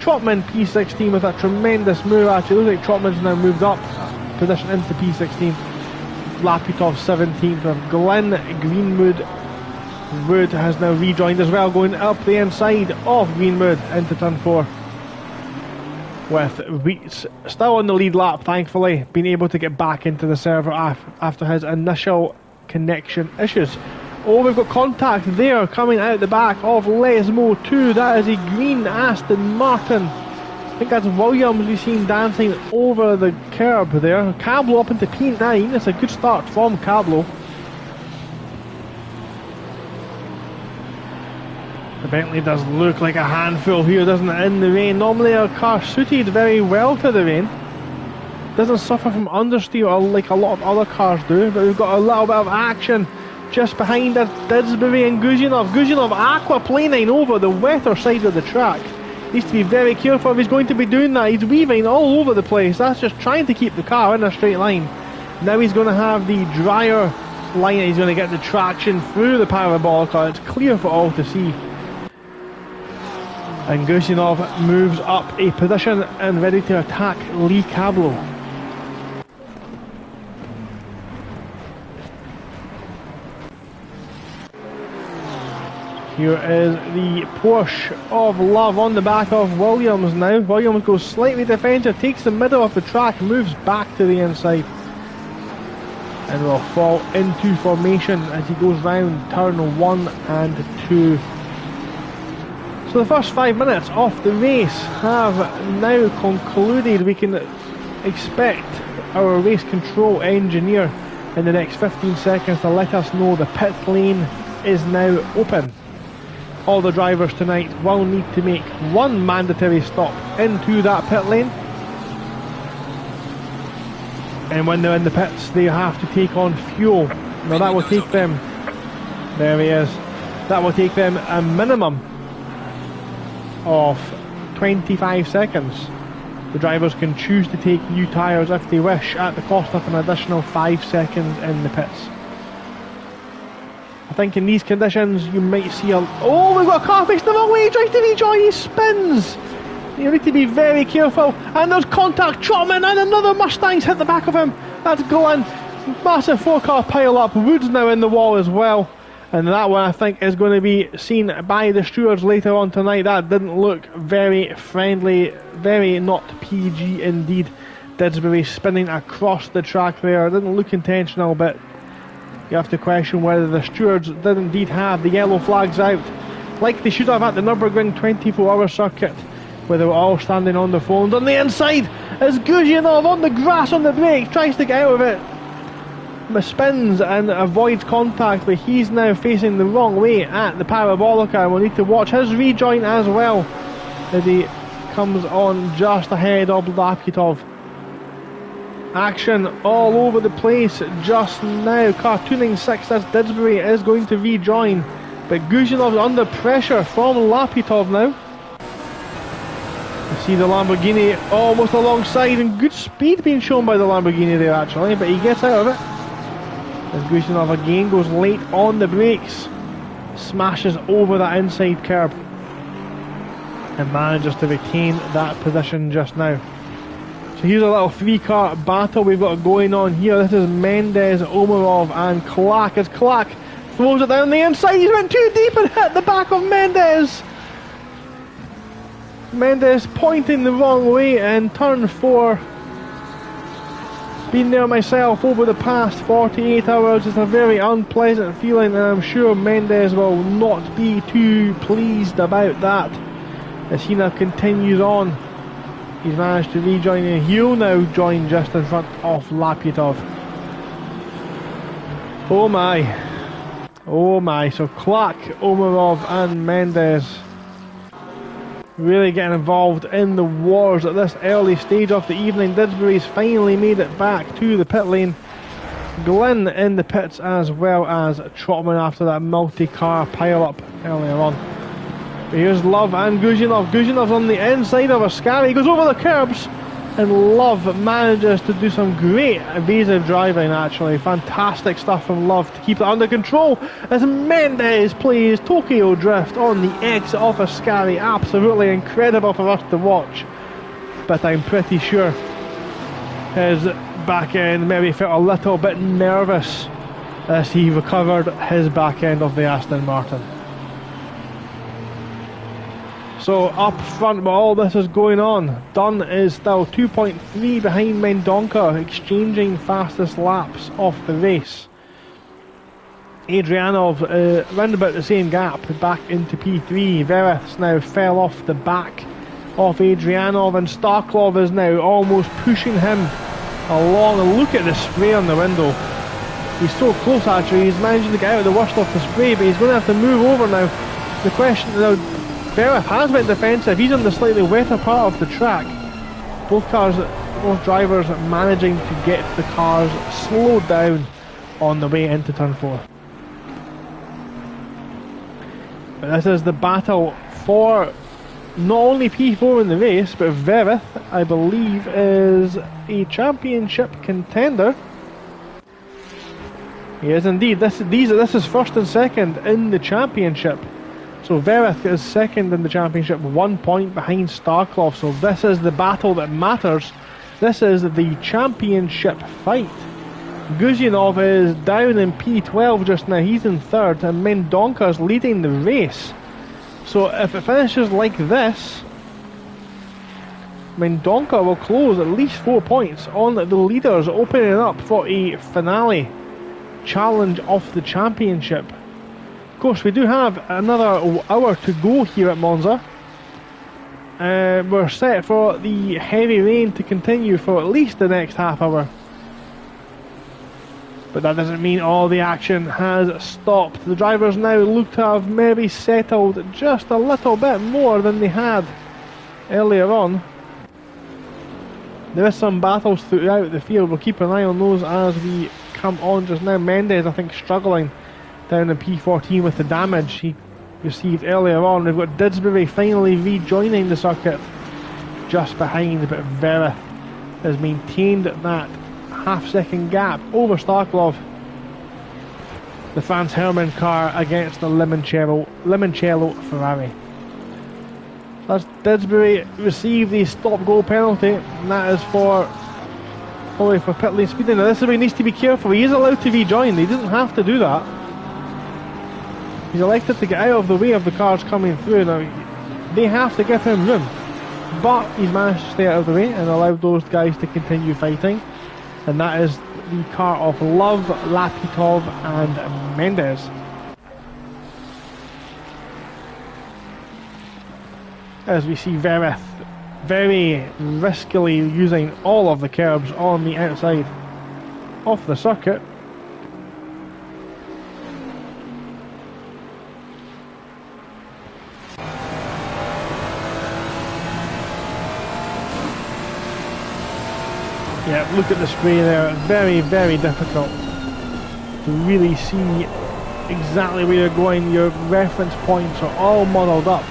Trotman P16 with a tremendous move. Actually, it looks like Trotman's now moved up position into P16. Laputov 17th with Glenn Greenwood. Wood has now rejoined as well, going up the inside of Greenwood into turn 4. With Wheats still on the lead lap, thankfully, being able to get back into the server after his initial connection issues. Oh, we've got contact there coming out the back of Lesmo 2. That is a green Aston Martin. I think that's Williams we've seen dancing over the curb there. Cablo up into P9. It's a good start from Cablo. The Bentley does look like a handful here, doesn't it, in the rain. Normally our car suited very well to the rain. Doesn't suffer from understeer like a lot of other cars do, but we've got a little bit of action just behind us. Didsbury and Guzhinov. Guzhinov aquaplaning over the wetter side of the track. Needs to be very careful if he's going to be doing that. He's weaving all over the place. That's just trying to keep the car in a straight line. Now he's going to have the drier line. He's going to get the traction through the parabolica. It's clear for all to see. And Guzhinov moves up a position and ready to attack Lee Cablo. Here is the Porsche of Love on the back of Williams now. Williams goes slightly defensive, takes the middle of the track, moves back to the inside. And will fall into formation as he goes round turn 1 and 2. So the first 5 minutes of the race have now concluded. We can expect our race control engineer in the next 15 seconds to let us know the pit lane is now open. All the drivers tonight will need to make one mandatory stop into that pit lane. And when they're in the pits, they have to take on fuel. Now that will take them, there he is, that will take them a minimum of 25 seconds. The drivers can choose to take new tyres if they wish, at the cost of an additional 5 seconds in the pits. I think in these conditions you might see a... Oh, we've got a car facing the wrong way, he tries to rejoin, he spins! You need to be very careful, and there's contact, Trotman, and another Mustang's hit the back of him. That's Glenn. Massive 4-car pile up. Wood's now in the wall as well, and that one I think is going to be seen by the stewards later on tonight. That didn't look very friendly, very not PG indeed. Didsbury spinning across the track there. It didn't look intentional, but you have to question whether the stewards did indeed have the yellow flags out, like they should have at the Nürburgring 24-hour circuit, where they were all standing on their phones. On the inside is Guzhinov on the grass on the brake, tries to get out of it, but spins and avoids contact, but he's now facing the wrong way at the parabolica. We'll need to watch his rejoin as well as he comes on just ahead of Laputov. Action all over the place just now. Cartooning 6, that's Didsbury, is going to rejoin, but Guzhinov's under pressure from Laputov now. You see the Lamborghini almost alongside, and good speed being shown by the Lamborghini there actually, but he gets out of it. As Guzhinov again goes late on the brakes, smashes over that inside curb, and manages to retain that position just now. So here's a little 3-car battle we've got going on here. This is Mendes, Omarov and Clark, as Clark throws it down the inside. He's went too deep and hit the back of Mendes. Mendes pointing the wrong way in turn 4. Been there myself over the past 48 hours. It's a very unpleasant feeling, and I'm sure Mendes will not be too pleased about that. As he now continues on, he's managed to rejoin, and he'll now join just in front of Laputov. Oh my. Oh my. So Clark, Omarov and Mendes really getting involved in the wars at this early stage of the evening. Didsbury's finally made it back to the pit lane. Glenn in the pits, as well as Trotman after that multi-car pile-up earlier on. But here's Love and Guzhinov. Guzhinov's on the inside of Ascari. He goes over the curbs, and Love manages to do some great evasive driving actually. Fantastic stuff from Love to keep it under control as Mendes plays Tokyo Drift on the exit of Ascari. Absolutely incredible for us to watch, but I'm pretty sure his back end, maybe felt a little bit nervous as he recovered his back end of the Aston Martin. So up front while all this is going on, Dunn is still 2.3 behind Mendonca, exchanging fastest laps of the race. Adrianov round about the same gap, back into P3. Vereth's now fell off the back of Adrianov, and Starklov is now almost pushing him along. And look at the spray on the window. He's so close actually, he's managing to get out of the worst of the spray, but he's going to have to move over now. The question now, Vereth has went defensive, he's on the slightly wetter part of the track. Both drivers managing to get the cars slowed down on the way into turn 4. But this is the battle for not only P4 in the race, but Vereth, I believe, is a championship contender. He is indeed. This is first and second in the championship. So Vereth is second in the championship, 1 point behind Starklov. So this is the battle that matters. This is the championship fight. Guzyanov is down in P12 just now. He's in third, and Mendonca is leading the race. So if it finishes like this, Mendonca will close at least 4 points on the leaders, opening up for a finale challenge of the championship. Of course, we do have another hour to go here at Monza. We're set for the heavy rain to continue for at least the next half hour. But that doesn't mean all the action has stopped. The drivers now look to have maybe settled just a little bit more than they had earlier on. There is some battles throughout the field. We'll keep an eye on those as we come on just now. Mendes, I think, struggling down in P14 with the damage he received earlier on. We've got Didsbury finally rejoining the circuit just behind, but Vereth has maintained that half-second gap over Starklov. The Franz Hermann car against the Limoncello Ferrari. That's Didsbury received the stop-go penalty, and that is for pit lane speeding. Now this is where he needs to be careful. He is allowed to rejoin. He doesn't have to do that. He's elected to get out of the way of the cars coming through. Now they have to give him room, but he's managed to stay out of the way and allowed those guys to continue fighting. And that is the car of Love, Lapitov and Mendes. As we see Vereth very riskily using all of the curbs on the outside of the circuit. Yeah, look at the spray there. Very, very difficult to really see exactly where you're going. Your reference points are all muddled up.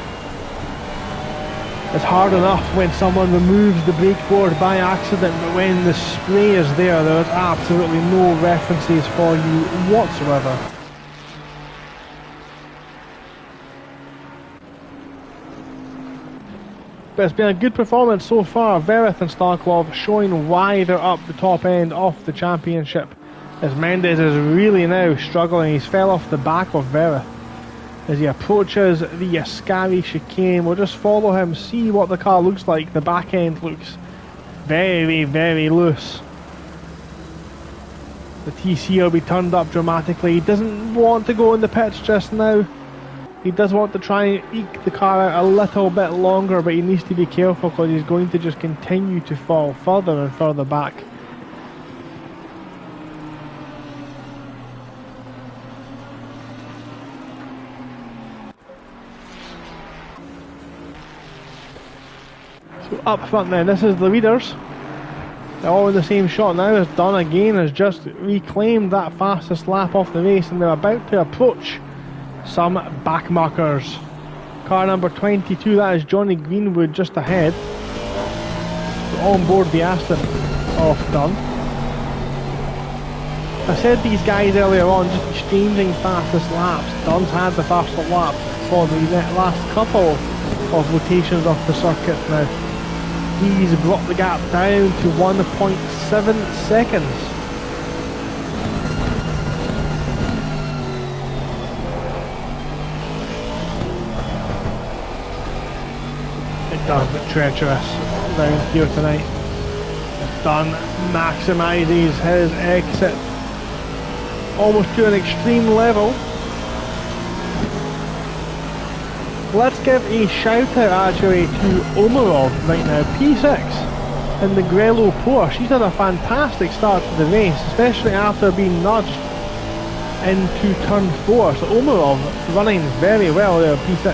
It's hard enough when someone removes the brake board by accident, but when the spray is there, there's absolutely no references for you whatsoever. But it's been a good performance so far. Vereth and Starklov showing why they're up the top end of the championship, as Mendes is really now struggling. He's fell off the back of Vereth as he approaches the Ascari chicane. We'll just follow him, see what the car looks like. The back end looks very, very loose. The TC will be turned up dramatically. He doesn't want to go in the pits just now. He does want to try and eke the car out a little bit longer, but he needs to be careful because he's going to just continue to fall further and further back. So up front then, this is the leaders. They're all in the same shot now, as Dunn again has just reclaimed that fastest lap of the race, and they're about to approach some back markers. Car number 22, that is Johnny Greenwood just ahead. So on board the Aston of Dunn. I said these guys earlier on, just exchanging fastest laps. Dunn's had the fastest lap for the last couple of rotations of the circuit now. He's brought the gap down to 1.7 seconds. It does look treacherous down here tonight. Dunn maximises his exit almost to an extreme level. Let's give a shout out actually to Omarov right now, P6 in the Grello Porsche. He's had a fantastic start to the race, especially after being nudged into turn 4. So Omarov running very well there, P6.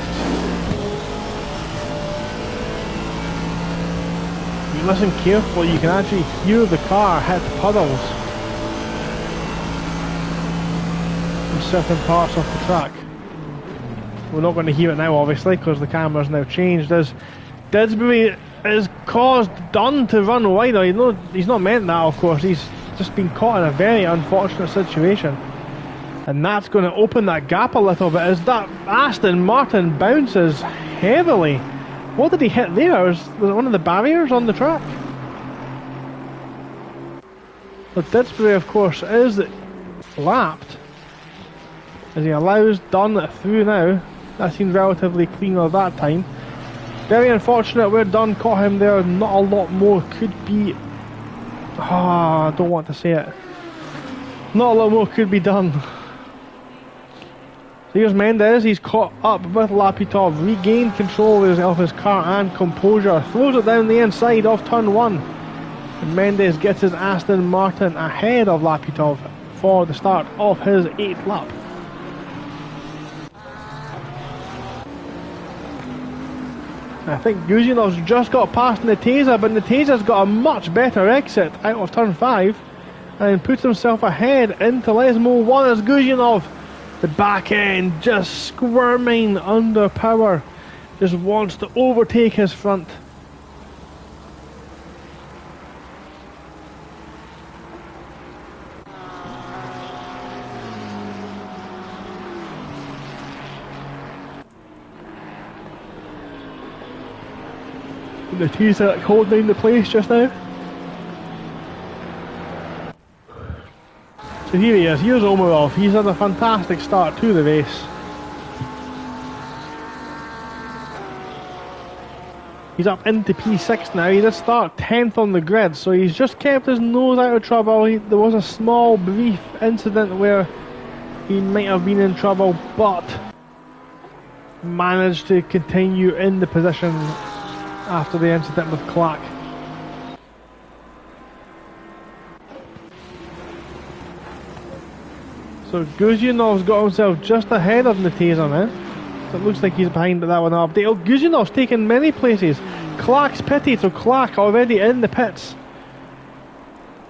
If you listen carefully, you can actually hear the car hit puddles in certain parts of the track. We're not going to hear it now, obviously, because the camera's now changed. As Didsbury has caused Dunn to run wider. He's not meant that, of course. He's just been caught in a very unfortunate situation. And that's going to open that gap a little bit as that Aston Martin bounces heavily. What did he hit there? Was it one of the barriers on the track? But Didsbury, of course, is lapped as he allows Dunn through now. That seems relatively cleaner that time. Very unfortunate where Dunn caught him there. Not a lot more could be... I don't want to say it. Not a lot more could be done. Here's Mendes. He's caught up with Lapitov. Regained control of his car and composure. Throws it down the inside of turn 1. And Mendes gets his Aston Martin ahead of Lapitov for the start of his 8th lap. I think Guzinov's just got past Nateza, but Nateza's got a much better exit out of turn 5 and puts himself ahead into Lesmo 1 as Guzinov, the back end just squirming under power, just wants to overtake his front. Nateza holding the place just now. So here he is, here's Omarov. He's had a fantastic start to the race. He's up into P6 now. He did start 10th on the grid, so he's just kept his nose out of trouble. There was a small brief incident where he might have been in trouble, but managed to continue in the position after the incident with Clark. So Guzinov's got himself just ahead of Nateza now. So it looks like he's behind that one update. Oh, Guzinov's taken many places. Clark's pitted, so Clark already in the pits.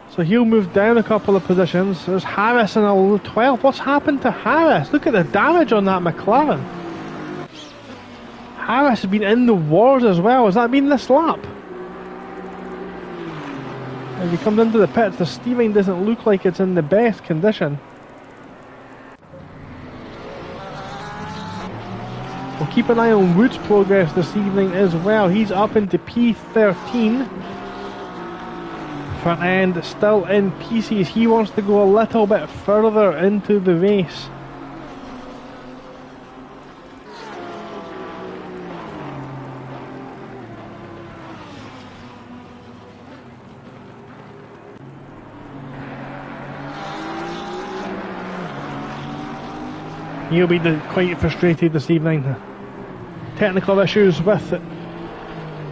So he'll move down a couple of positions. There's Harris in a 12th. What's happened to Harris? Look at the damage on that McLaren. Harris has been in the wars as well. Has that been this lap? As he comes into the pits, the steering doesn't look like it's in the best condition. We'll keep an eye on Wood's progress this evening as well. He's up into P13. Front end still in pieces. He wants to go a little bit further into the race. He'll be quite frustrated this evening. Technical issues with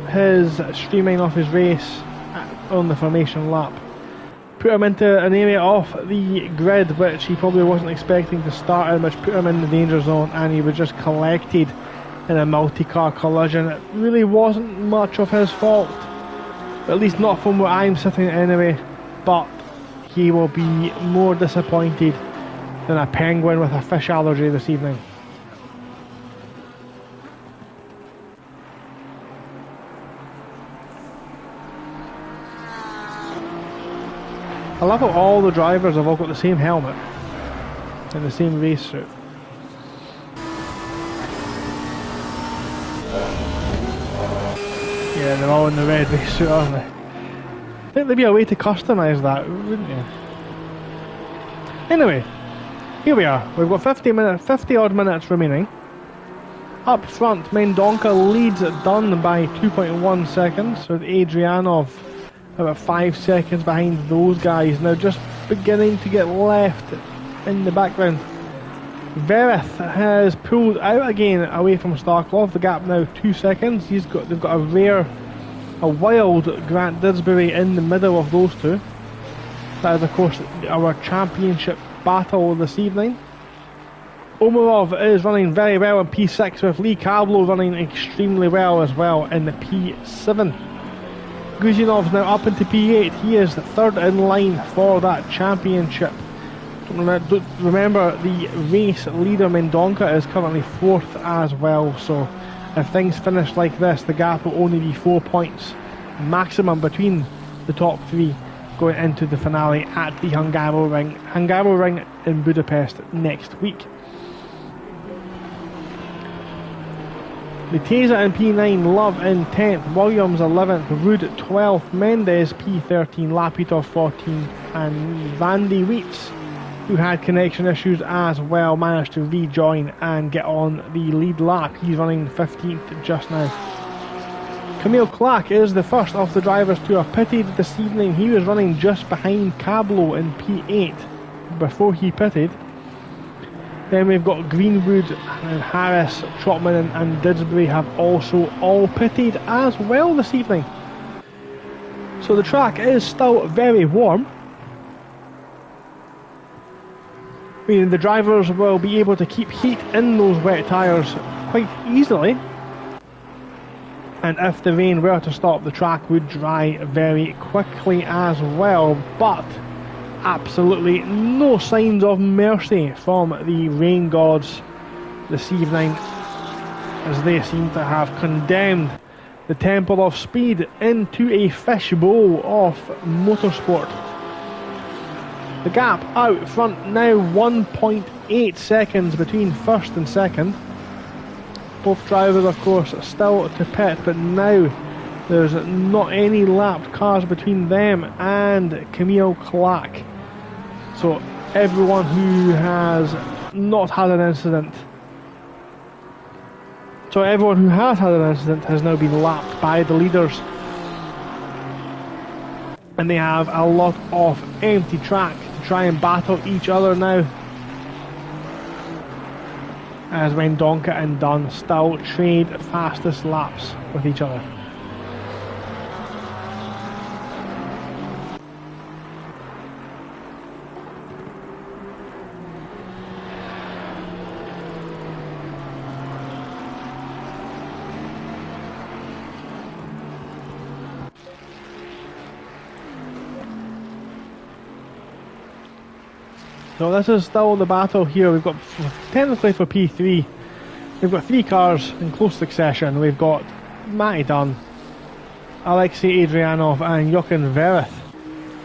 his streaming of his race on the formation lap. Put him into an area off the grid which he probably wasn't expecting to start in, which put him in the danger zone, and he was just collected in a multi-car collision. It really wasn't much of his fault, at least not from where I'm sitting anyway, but he will be more disappointed than a penguin with a fish allergy this evening. I love how all the drivers have all got the same helmet and the same race suit. Yeah, they're all in the red race suit, aren't they? I think there'd be a way to customise that, wouldn't you? Anyway, here we are. We've got 50 odd minutes remaining. Up front, Mendonca leads Dunn by 2.1 seconds, with Adrianov about 5 seconds behind those guys. Now just beginning to get left in the background. Verith has pulled out again away from Starkloff. The gap now 2 seconds. They've got a wild Grant Didsbury in the middle of those two. That is of course our championship battle this evening. Omarov is running very well in P6, with Lee Cablo running extremely well as well in the P7. Guzinov's now up into P8. He is third in line for that championship. Remember, the race leader Mendonca is currently fourth as well, so if things finish like this, the gap will only be 4 points maximum between the top three going into the finale at the Hungaroring in Budapest next week. Luteza in P9, Love in 10th, Williams 11th, Rood 12th, Mendes P13, Lapitov 14th, and Vandy Weets, who had connection issues as well, managed to rejoin and get on the lead lap. He's running 15th just now. Camille Clark is the first of the drivers to have pitted this evening. He was running just behind Cablo in P8 before he pitted. Then we've got Greenwood and Harris, Trotman and Didsbury have also all pitted as well this evening. So the track is still very warm, meaning the drivers will be able to keep heat in those wet tyres quite easily. And if the rain were to stop, the track would dry very quickly as well. But absolutely no signs of mercy from the rain gods this evening, as they seem to have condemned the Temple of Speed into a fishbowl of motorsport. The gap out front now 1.8 seconds between first and second. Both drivers of course still to pit, but now there's not any lapped cars between them and Camille Clark. So everyone who has not had an incident, everyone who has had an incident has now been lapped by the leaders. And they have a lot of empty track to try and battle each other now, as Mendonca and Dunn still trade fastest laps with each other. So this is still the battle here. We've got, technically for P3, we've got three cars in close succession. We've got Matty Dunn, Alexei Adrianov and Jochen Verith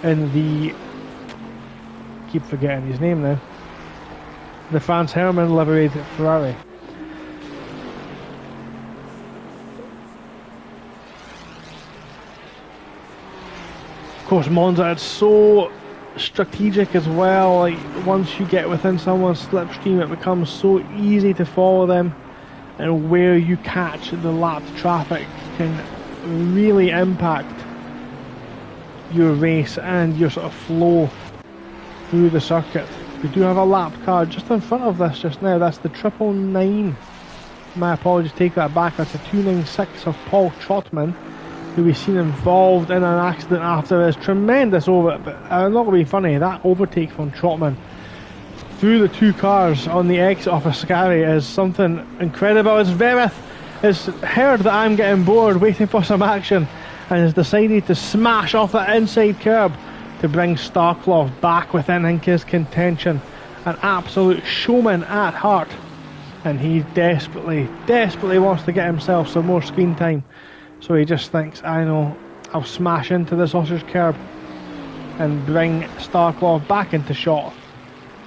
in the, keep forgetting his name now, the Franz Hermann liveried Ferrari. Of course, Monza, it's so strategic as well. Like, once you get within someone's slipstream, it becomes so easy to follow them, and where you catch the lapped traffic can really impact your race and your sort of flow through the circuit. We do have a lapped car just in front of this just now. That's the 999. My apologies, take that back. That's a 296 of Paul Trotman, who we've seen involved in an accident after this tremendous but I'm not going to be funny, that overtake from Trotman through the two cars on the exit of Ascari is something incredible. As Verith has heard that I'm getting bored waiting for some action and has decided to smash off that inside curb to bring Starkloff back within his contention. An absolute showman at heart, and he desperately wants to get himself some more screen time. So he just thinks, I know, I'll smash into the sausage curb and bring Starkloff back into shot,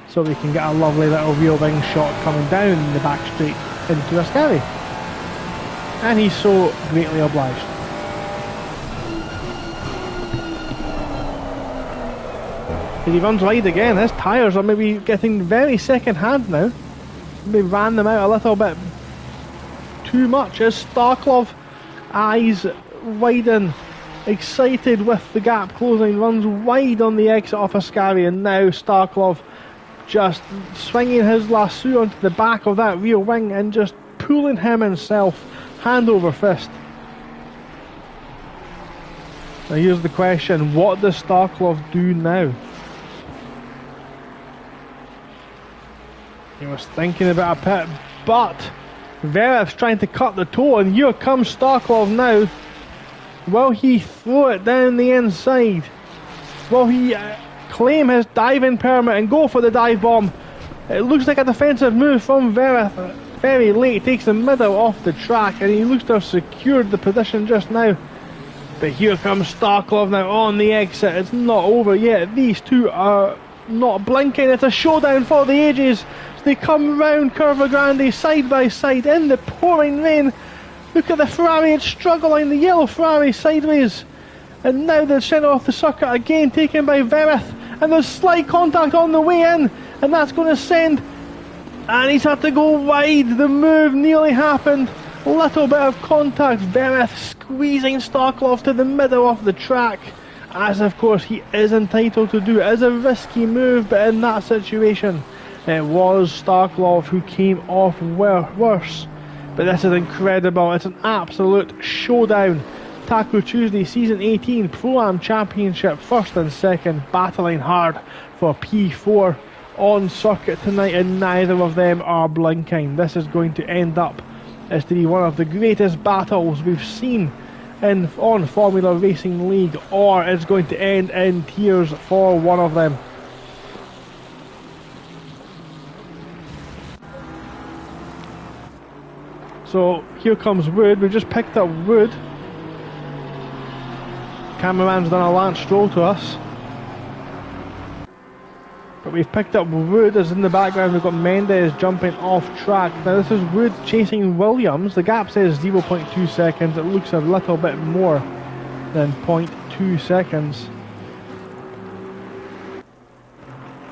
so we can get a lovely little wheel ring shot coming down the back straight into Ascari. And he's so greatly obliged. As he runs wide again, his tyres are maybe getting very second hand now. Maybe ran them out a little bit too much as Starklov, eyes widen, excited with the gap closing, runs wide on the exit off Ascari, and now Starklov just swinging his lasso onto the back of that rear wing and just pulling him himself, hand over fist. Now here's the question, what does Starklov do now? He was thinking about a pit, but Verev's trying to cut the toe, and here comes Starklov now. Will he throw it down the inside? Will he claim his diving permit and go for the dive bomb? It looks like a defensive move from Verev. Very late, takes the middle off the track, and he looks to have secured the position just now. But here comes Starklov now on the exit. It's not over yet. These two are not blinking. It's a showdown for the ages. They come round Curva Grande side by side in the pouring rain. Look at the Ferrari, it's struggling, the yellow Ferrari sideways. And now they're sent off the circuit again, taken by Vereth. And there's slight contact on the way in, and that's going to send. And he's had to go wide. The move nearly happened. Little bit of contact. Vereth squeezing Starklov to the middle of the track, as of course he is entitled to do. It is a risky move, but in that situation, it was Starklov who came off worse. But this is incredible. It's an absolute showdown. Taco Tuesday Season 18 Pro-Am Championship, first and second, battling hard for P4 on circuit tonight, and neither of them are blinking. This is going to end up as to be one of the greatest battles we've seen on Formula Racing League, or it's going to end in tears for one of them. So here comes Wood. We've just picked up Wood. Cameraman's done a Lance Stroll to us. But we've picked up Wood. As in the background we've got Mendes jumping off track. Now this is Wood chasing Williams. The gap says 0.2 seconds. It looks a little bit more than 0.2 seconds.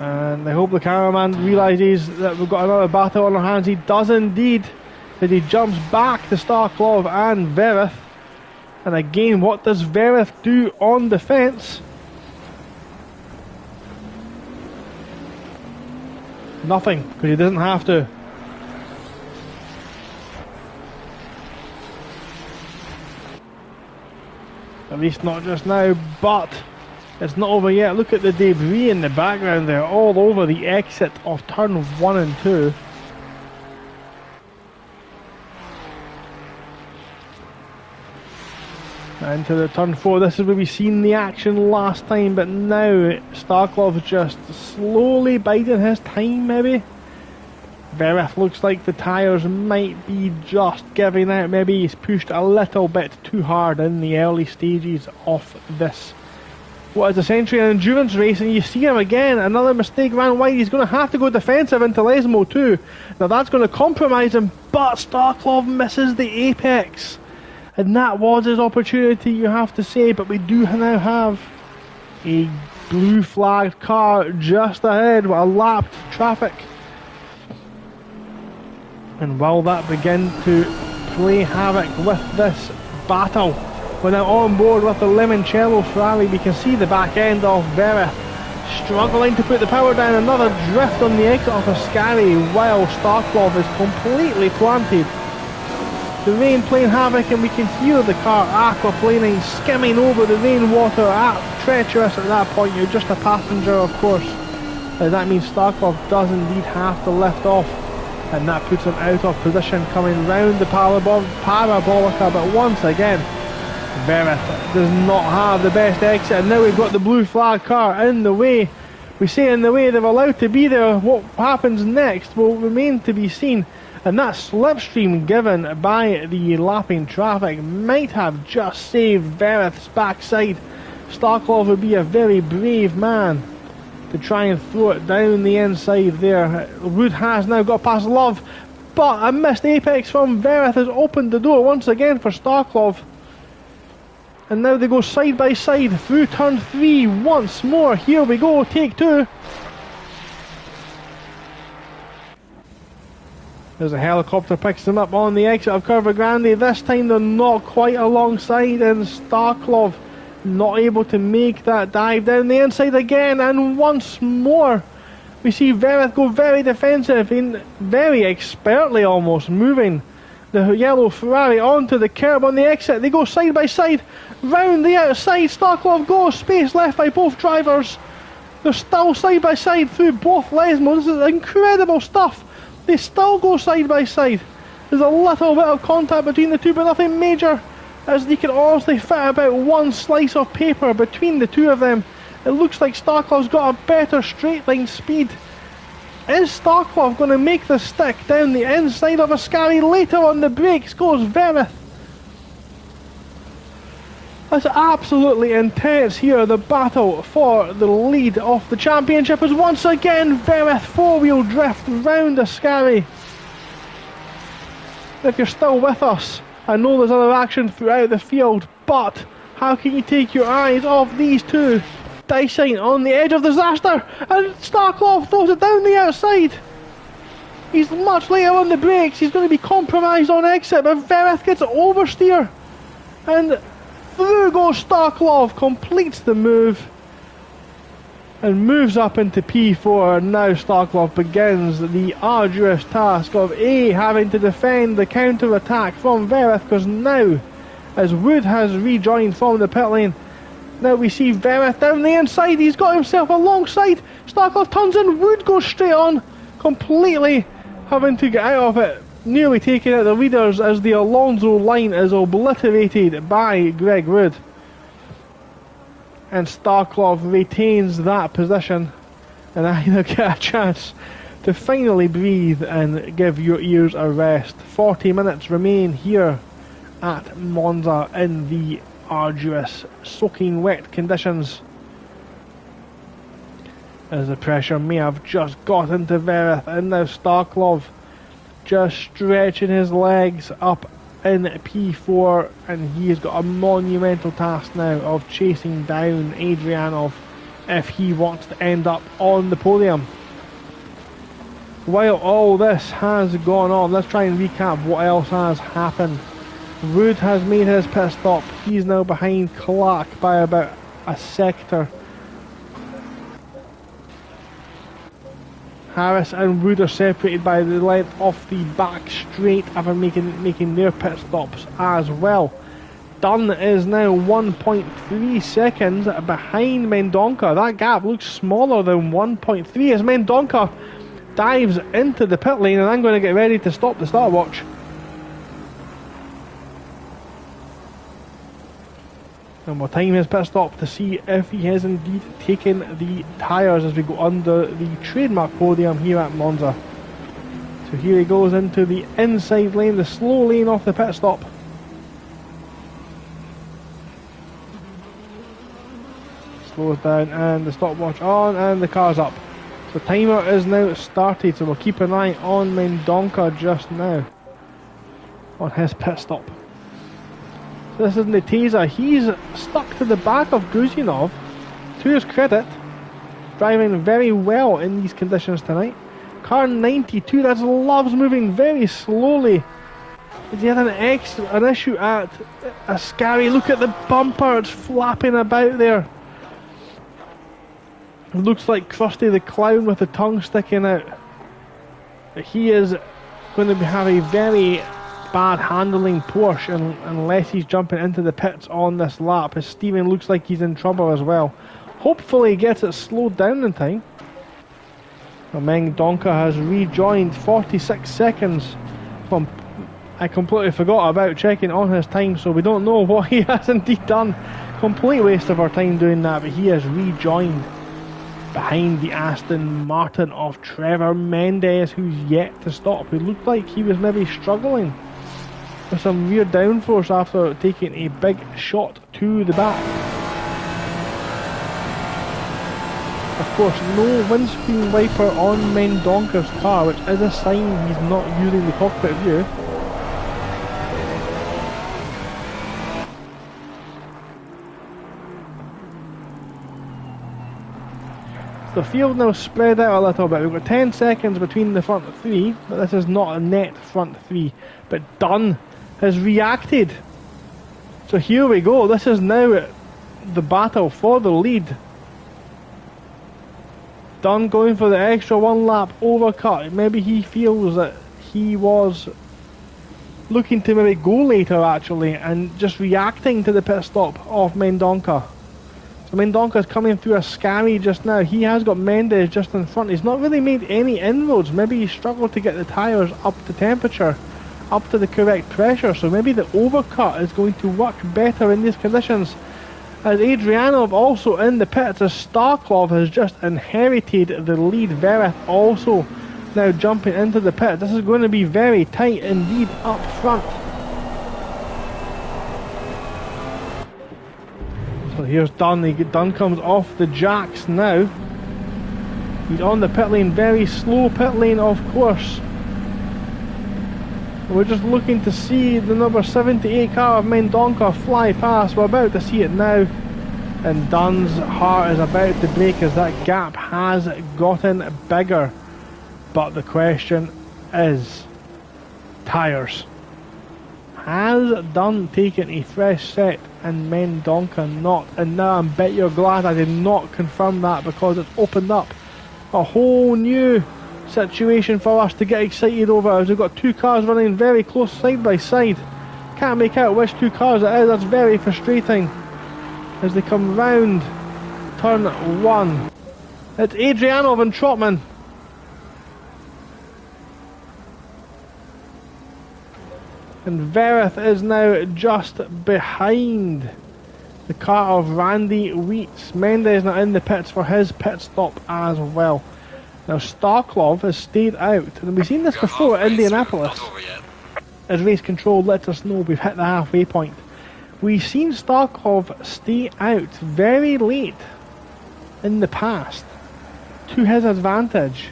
And I hope the cameraman realises that we've got another battle on our hands. He does indeed. That he jumps back to Starklov and Vereth. And again, what does Vereth do on defence? Nothing, because he doesn't have to. At least not just now, but it's not over yet. Look at the debris in the background there, all over the exit of turn 1 and 2. Into the turn 4. This is where we seen the action last time, but now Starklov just slowly biding his time maybe. Vereth looks like the tyres might be just giving out. Maybe he's pushed a little bit too hard in the early stages of this. What is essentially an endurance race, and you see him again, another mistake, ran wide. He's going to have to go defensive into Lesmo too. Now that's going to compromise him, but Starklov misses the apex. And that was his opportunity, you have to say, but we do now have a blue flagged car just ahead with a lapped traffic. And will that begin to play havoc with this battle? We're now on board with the Limoncello Ferrari. We can see the back end of Vereth struggling to put the power down. Another drift on the exit of Ascari while Starklov is completely planted. The rain playing havoc, and we can hear the car aquaplaning, skimming over the rainwater. Treacherous at that point. You're just a passenger, of course. That means Starklov does indeed have to lift off, and that puts him out of position coming round the parabolica. But once again, Vereth does not have the best exit, and now we've got the blue flag car in the way. We say in the way, they're allowed to be there. What happens next will remain to be seen. And that slipstream given by the lapping traffic might have just saved Vereth's backside. Starklov would be a very brave man to try and throw it down the inside there. Wood has now got past Love, but a missed apex from Vereth has opened the door once again for Starklov. And now they go side by side through turn 3 once more. Here we go, take 2. As a helicopter picks them up on the exit of Curva Grande. This time they're not quite alongside, and Starklov not able to make that dive down the inside again. And once more we see Vereth go very defensive, in very expertly almost moving the yellow Ferrari onto the curb on the exit. They go side by side round the outside. Starklov goes, space left by both drivers. They're still side by side through both Lesmos. This is incredible stuff. They still go side by side. There's a little bit of contact between the two, but nothing major, as they can honestly fit about one slice of paper between the two of them. It looks like Starklov's got a better straight line speed. Is Starklov going to make the stick down the inside of Ascari? Later on the brakes goes Vereth. It's absolutely intense here. The battle for the lead of the championship is once again Vereth four-wheel drift round Ascari. If you're still with us, I know there's other action throughout the field, but how can you take your eyes off these two dicing on the edge of disaster? And Starklov throws it down the outside. He's much later on the brakes. He's going to be compromised on exit, but Vereth gets oversteer. And through goes Starklov, completes the move and moves up into P4. Now Starklov begins the arduous task of having to defend the counter-attack from Vereth, because now, as Wood has rejoined from the pit lane, now we see Vereth down the inside. He's got himself alongside. Starklov turns in, Wood goes straight on, completely having to get out of it, nearly taking out the leaders as the Alonso line is obliterated by Greg Wood. And Starklov retains that position, and I now get a chance to finally breathe and give your ears a rest. 40 minutes remain here at Monza in the arduous, soaking wet conditions, as the pressure may have just got into Vereth, and now Starklov just stretching his legs up in P4, and he has got a monumental task now of chasing down Adrianov if he wants to end up on the podium. While all this has gone on, let's try and recap what else has happened. Wood has made his pit stop. He's now behind Clark by about a sector. Harris and Wood are separated by the length of the back straight after making their pit stops as well. Dunn is now 1.3 seconds behind Mendonca. That gap looks smaller than 1.3 as Mendonca dives into the pit lane, and I'm going to get ready to stop the stopwatch. And we'll time his pit stop to see if he has indeed taken the tyres as we go under the trademark podium here at Monza. So here he goes into the inside lane, the slow lane off the pit stop. Slows down and the stopwatch on, and the car's up. So timer is now started, so we'll keep an eye on Mendonca just now on his pit stop. This is Neteza. He's stuck to the back of Guzhinov, to his credit, driving very well in these conditions tonight. Car 92, that loves moving very slowly. He had an issue at Ascari. Look at the bumper, it's flapping about there. It looks like Krusty the Clown with the tongue sticking out. He is going to have a very bad handling Porsche unless he's jumping into the pits on this lap, as Steven looks like he's in trouble as well. Hopefully he gets it slowed down in time. Mendonca has rejoined 46 seconds from... I completely forgot about checking on his time, so we don't know what he has indeed done. Complete waste of our time doing that, but he has rejoined behind the Aston Martin of Trevor Mendes, who's yet to stop. It looked like he was maybe struggling with some rear downforce after taking a big shot to the back. Of course, no windscreen wiper on Mendonca's car, which is a sign he's not using the cockpit view. The field now spread out a little bit. We've got 10 seconds between the front three, but this is not a net front three. But Dunn has reacted. So here we go. This is now the battle for the lead. Dunn going for the extra one lap overcut. Maybe he feels that he was looking to maybe go later actually, and just reacting to the pit stop of Mendonca. So Mendonca's coming through a scammy just now. He has got Mendes just in front. He's not really made any inroads. Maybe he struggled to get the tyres up to temperature, up to the correct pressure. So maybe the overcut is going to work better in these conditions. As Adrianov also in the pits, as Starklov has just inherited the lead. Vereth also now jumping into the pit. This is going to be very tight indeed up front. So here's Dunn. Dunn comes off the jacks now. He's on the pit lane, very slow pit lane of course. We're just looking to see the number 78 car of Mendonca fly past. We're about to see it now. And Dunn's heart is about to break as that gap has gotten bigger. But the question is, tyres. Has Dunn taken a fresh set and Mendonca not? And now I bet you're glad I did not confirm that, because it's opened up a whole new situation for us to get excited over, as we've got two cars running very close side by side. Can't make out which two cars it is. That's very frustrating as they come round turn one. It's Adrianov and Trotman. And Vereth is now just behind the car of Randy Wheats. Mendes not in the pits for his pit stop as well. Now Starklov has stayed out, and we've seen this before at Indianapolis. As race control lets us know we've hit the halfway point. We've seen Starklov stay out very late in the past to his advantage.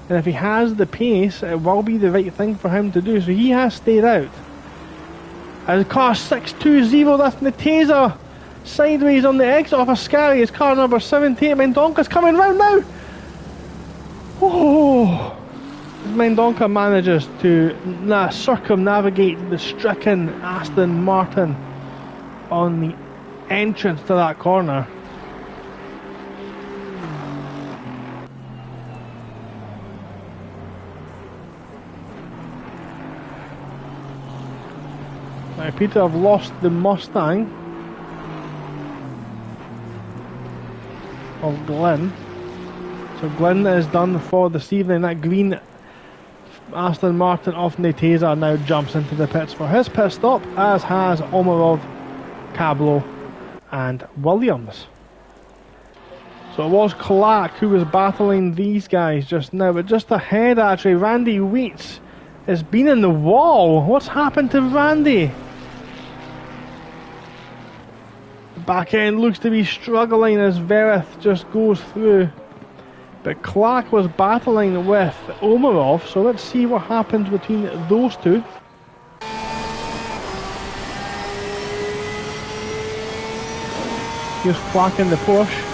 And if he has the pace, it will be the right thing for him to do. So he has stayed out. As car 620, that's Neteza sideways on the exit off Ascari. Is car number 78. Mendonca's coming round now. Oh, Mendonca manages to circumnavigate the stricken Aston Martin on the entrance to that corner. Now Peter have lost the Mustang of Glenn. So Glenn is done for this evening. That green Aston Martin off Neteza now jumps into the pits for his pit stop, as has Omarov, Cablo and Williams. So it was Clark who was battling these guys just now, but just ahead actually, Randy Wheats has been in the wall. What's happened to Randy? The back end looks to be struggling as Vereth just goes through. But Clark was battling with Omarov, so let's see what happens between those two. Here's Clark in the Porsche.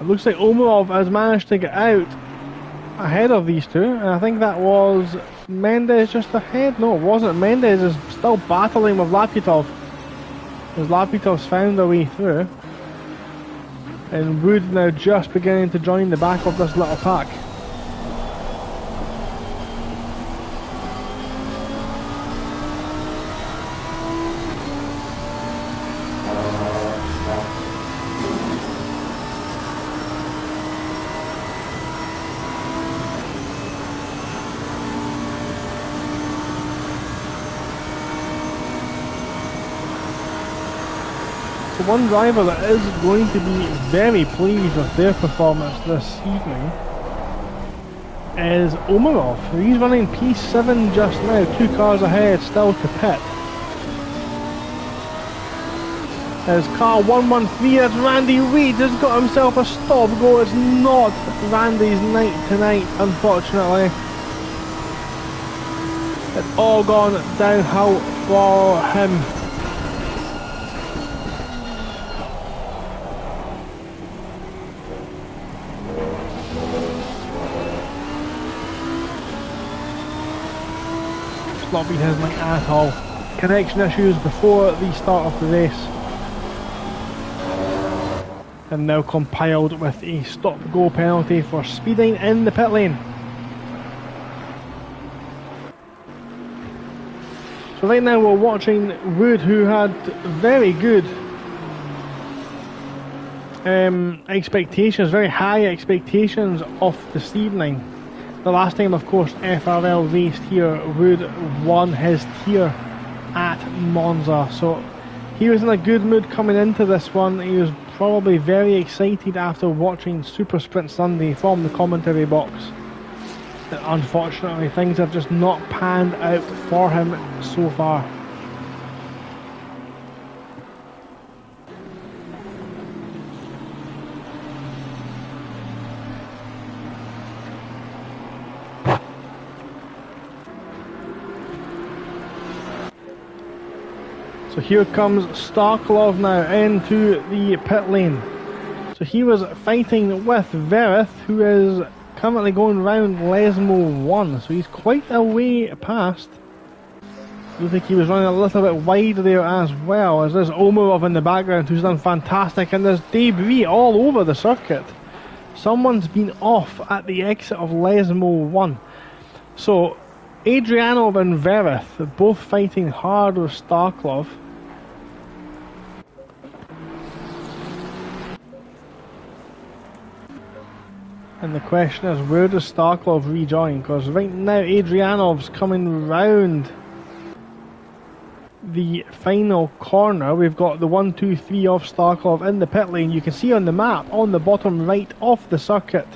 It looks like Omarov has managed to get out ahead of these two, and I think that was Mendes just ahead. No, it wasn't. Mendes is still battling with Lapitov, as Lapitov's found a way through, and Wood now just beginning to join the back of this little pack. One driver that is going to be very pleased with their performance this evening is Omarov. He's running P7 just now, 2 cars ahead, still to pit. As car 113, that's Randy Reed, has got himself a stop go. It's not Randy's night tonight, unfortunately. It's all gone downhill for him. not been his night at all. Connection issues before the start of the race. And now compiled with a stop-go penalty for speeding in the pit lane. So right now we're watching Wood, who had very good expectations, very high expectations of this evening. The last time, of course, FRL raced here, Wood won his tier at Monza. So he was in a good mood coming into this one. He was probably very excited after watching Super Sprint Sunday from the commentary box. Unfortunately, things have just not panned out for him so far. So here comes Starklov now into the pit lane. So he was fighting with Verith, who is currently going round Lesmo 1, so he's quite a way past. I think he was running a little bit wide there as well, as there's Omarov in the background who's done fantastic, and there's debris all over the circuit. Someone's been off at the exit of Lesmo 1. So Adrianov and Verith both fighting hard with Starklov. And the question is, where does Starklov rejoin? Because right now Adrianov's coming round the final corner. We've got the 1, 2, 3 of Starklov in the pit lane. You can see on the map on the bottom right of the circuit,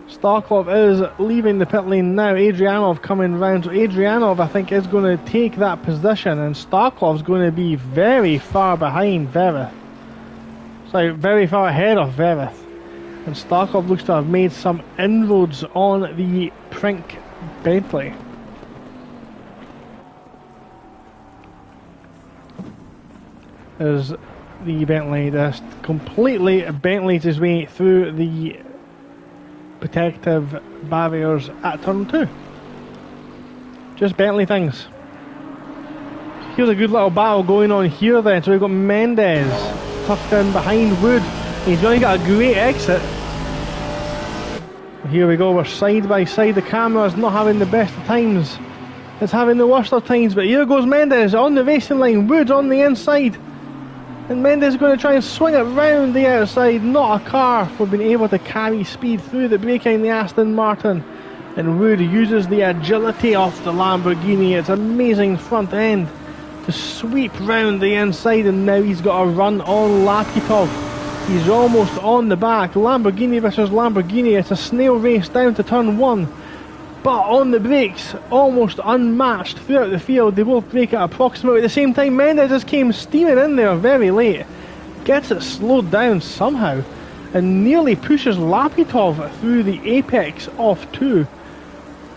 Starklov is leaving the pit lane now. Adrianov coming round. So Adrianov, I think, is going to take that position, and Starklov's going to be very far behind Verith. Sorry, very far ahead of Verith. And Starklov looks to have made some inroads on the Prink Bentley. As the Bentley just completely Bentley's his way through the protective barriers at turn 2. Just Bentley things. Here's a good little battle going on here then. So we've got Mendes tucked in behind Wood. He's going to get a great exit. Here we go, we're side by side. The camera's not having the best of times. It's having the worst of times, but here goes Mendes on the racing line. Wood on the inside. And Mendes is going to try and swing it round the outside. Not a car for being able to carry speed through the braking the Aston Martin. And Wood uses the agility of the Lamborghini, its amazing front end, to sweep round the inside, and now he's got a run on Lapitov. He's almost on the back. Lamborghini versus Lamborghini. It's a snail race down to turn 1. But on the brakes, almost unmatched throughout the field. They both brake at approximately the same time. Mendes just came steaming in there very late. Gets it slowed down somehow, and nearly pushes Lapitov through the apex of 2.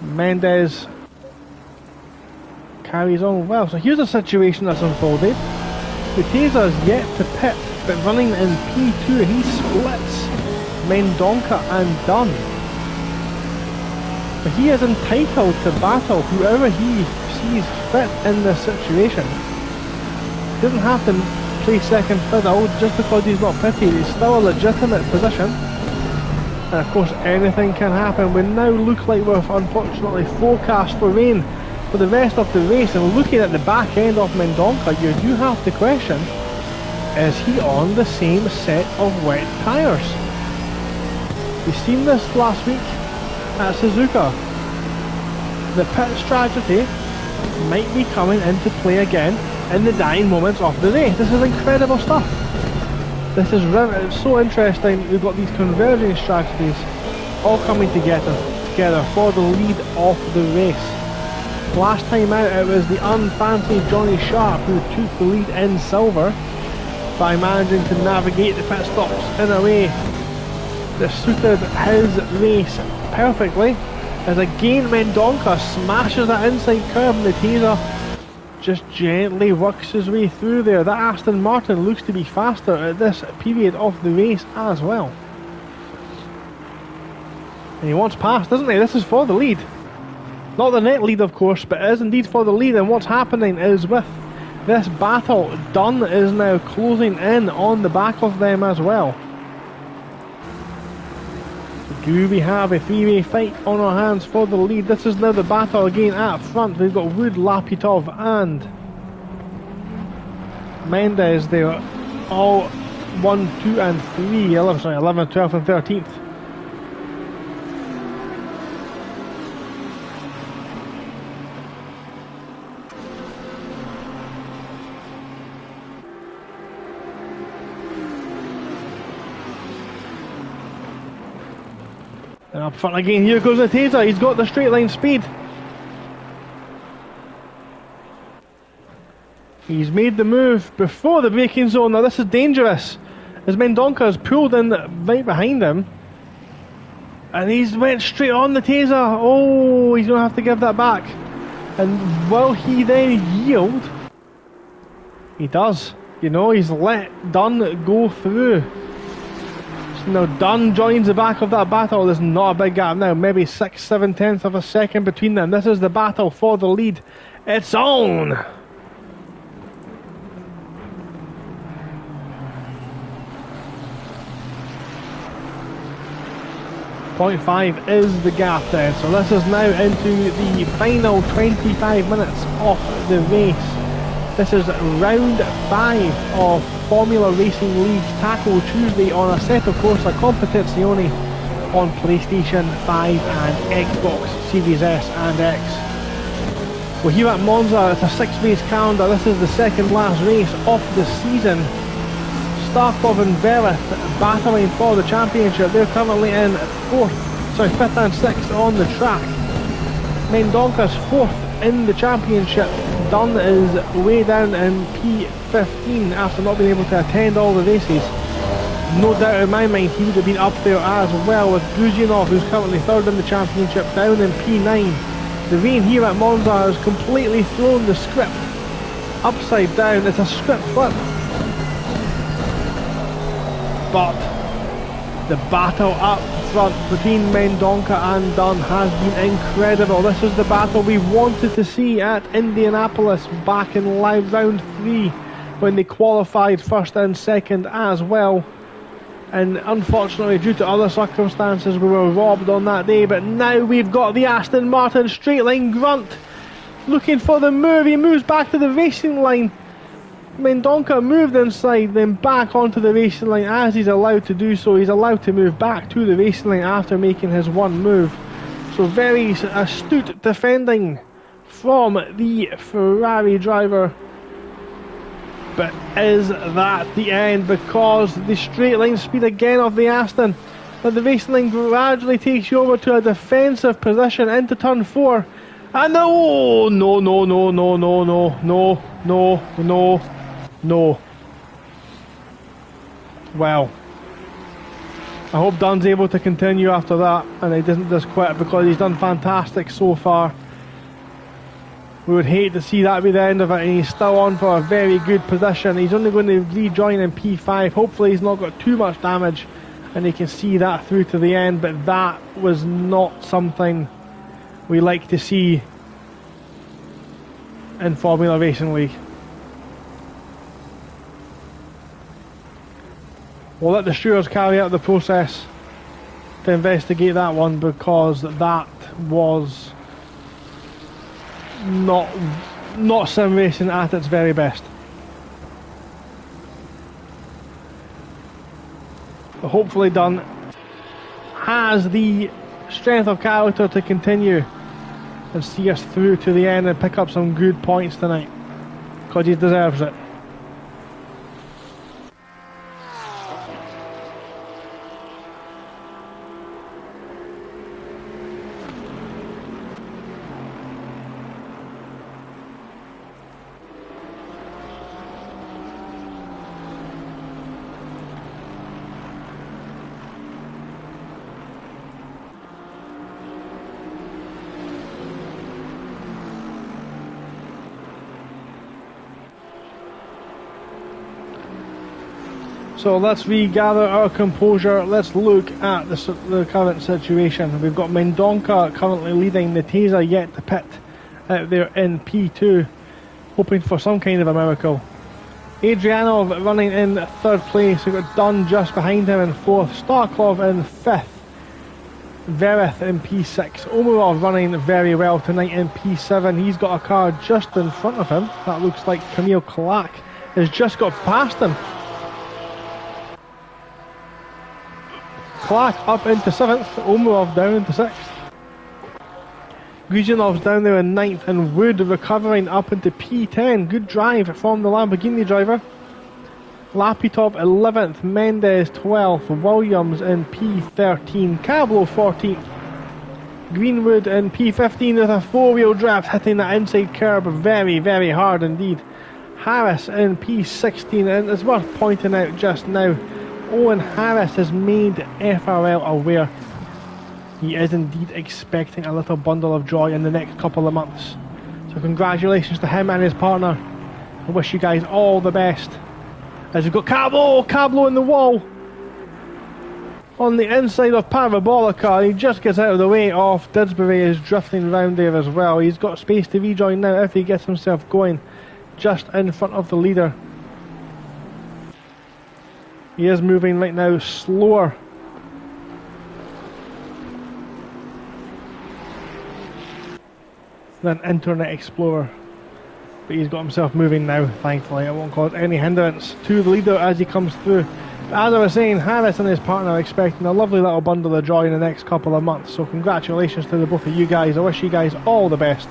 Mendes carries on well. So here's a situation that's unfolded. Butezza's yet to pit, but running in P2, and he splits Mendonca and Dunn. But he is entitled to battle whoever he sees fit in this situation. He doesn't have to play second fiddle just because he's not pitted. It's still a legitimate position. And of course anything can happen. We now look like we're unfortunately forecast for rain for the rest of the race, and looking at the back end of Mendonca, you do have to question, is he on the same set of wet tyres? We've seen this last week at Suzuka. The pit strategy might be coming into play again in the dying moments of the race. This is incredible stuff. This is it's so interesting. We've got these converging strategies all coming together for the lead of the race. Last time out it was the unfancy Johnny Sharp who took the lead in silver by managing to navigate the pit stops in a way that suited his race perfectly, as again Mendonca smashes that inside curve and the Taser just gently works his way through there. That Aston Martin looks to be faster at this period of the race as well. And he wants past, doesn't he? This is for the lead. Not the net lead, of course, but it is indeed for the lead. And what's happening is with this battle, Dunn is now closing in on the back of them as well. Do we have a three-way fight on our hands for the lead? This is now the battle again at front. We've got Wood, Lapitov and Mendes. They're all 1, 2 and 3, 11, 12 and 13th. And up front again, here goes the Taser. He's got the straight line speed. He's made the move before the braking zone. Now this is dangerous, as Mendonca's pulled in right behind him. And he's went straight on the Taser. Oh, he's going to have to give that back. And will he then yield? He does. You know, he's let Dunn go through. Now Dunn joins the back of that battle. There's not a big gap now, maybe 6/7 of a second between them. This is the battle for the lead. It's on! 0.5 is the gap there. So this is now into the final 25 minutes of the race. This is round 5 of Formula Racing League's Tackle Tuesday on Assetto Corsa Competizione on PlayStation 5 and Xbox Series S and X. Well, here at Monza, it's a 6-race calendar. This is the second last race of the season. Starkov and Velith battling for the championship. They're currently in 5th and 6th on the track. Mendonca's 4th in the championship. Dunn is way down in P15 after not being able to attend all the races. No doubt in my mind he would have been up there as well, with Gruzhinov, who's currently 3rd in the championship, down in P9. The rain here at Monza has completely thrown the script upside down. It's a script flip. But the battle up front between Mendonca and Dunn has been incredible. This is the battle we wanted to see at Indianapolis back in live round 3 when they qualified 1st and 2nd as well. And unfortunately, due to other circumstances, we were robbed on that day. But now we've got the Aston Martin straight line grunt looking for the move. He moves back to the racing line. Mendonca moved inside, then back onto the racing line as he's allowed to do so. He's allowed to move back to the racing line after making his one move. So very astute defending from the Ferrari driver. But is that the end? Because the straight line speed again of the Aston, but the racing line gradually takes you over to a defensive position into turn 4. And no. Well, I hope Dunn's able to continue after that and he doesn't just quit, because he's done fantastic so far. We would hate to see that be the end of it, and he's still on for a very good position. He's only going to rejoin in P5. Hopefully he's not got too much damage and he can see that through to the end, but that was not something we like to see in Formula Racing League. We'll let the stewards carry out the process to investigate that one, because that was not sim racing at its very best. But hopefully Dunn has the strength of character to continue and see us through to the end and pick up some good points tonight, because he deserves it. So let's regather our composure. Let's look at the current situation. We've got Mendonca currently leading, Neteza yet to pit out there in P2, hoping for some kind of a miracle. Adrianov running in third place. We've got Dunn just behind him in fourth, Starkov in fifth, Verith in P6, Omarov running very well tonight in P7. He's got a car just in front of him. That looks like Camille Kalak has just got past him. Clark up into 7th, Omarov down into 6th. Gruzinov's down there in 9th, and Wood recovering up into P10. Good drive from the Lamborghini driver. Lapitov 11th, Mendes 12th, Williams in P13, Cablo 14th. Greenwood in P15 with a four-wheel drift, hitting that inside curb very, very hard indeed. Harris in P16, and it's worth pointing out just now, Owen Harris has made FRL aware he is indeed expecting a little bundle of joy in the next couple of months. So congratulations to him and his partner. I wish you guys all the best. As we've got Cablo in the wall. On the inside of Parabolica, he just gets out of the way of Didsbury, is drifting round there as well. He's got space to rejoin now if he gets himself going just in front of the leader. He is moving right now slower than Internet Explorer, but he's got himself moving now, thankfully. It won't cause any hindrance to the leader as he comes through. But as I was saying, Harris and his partner are expecting a lovely little bundle of joy in the next couple of months, so congratulations to the both of you guys. I wish you guys all the best,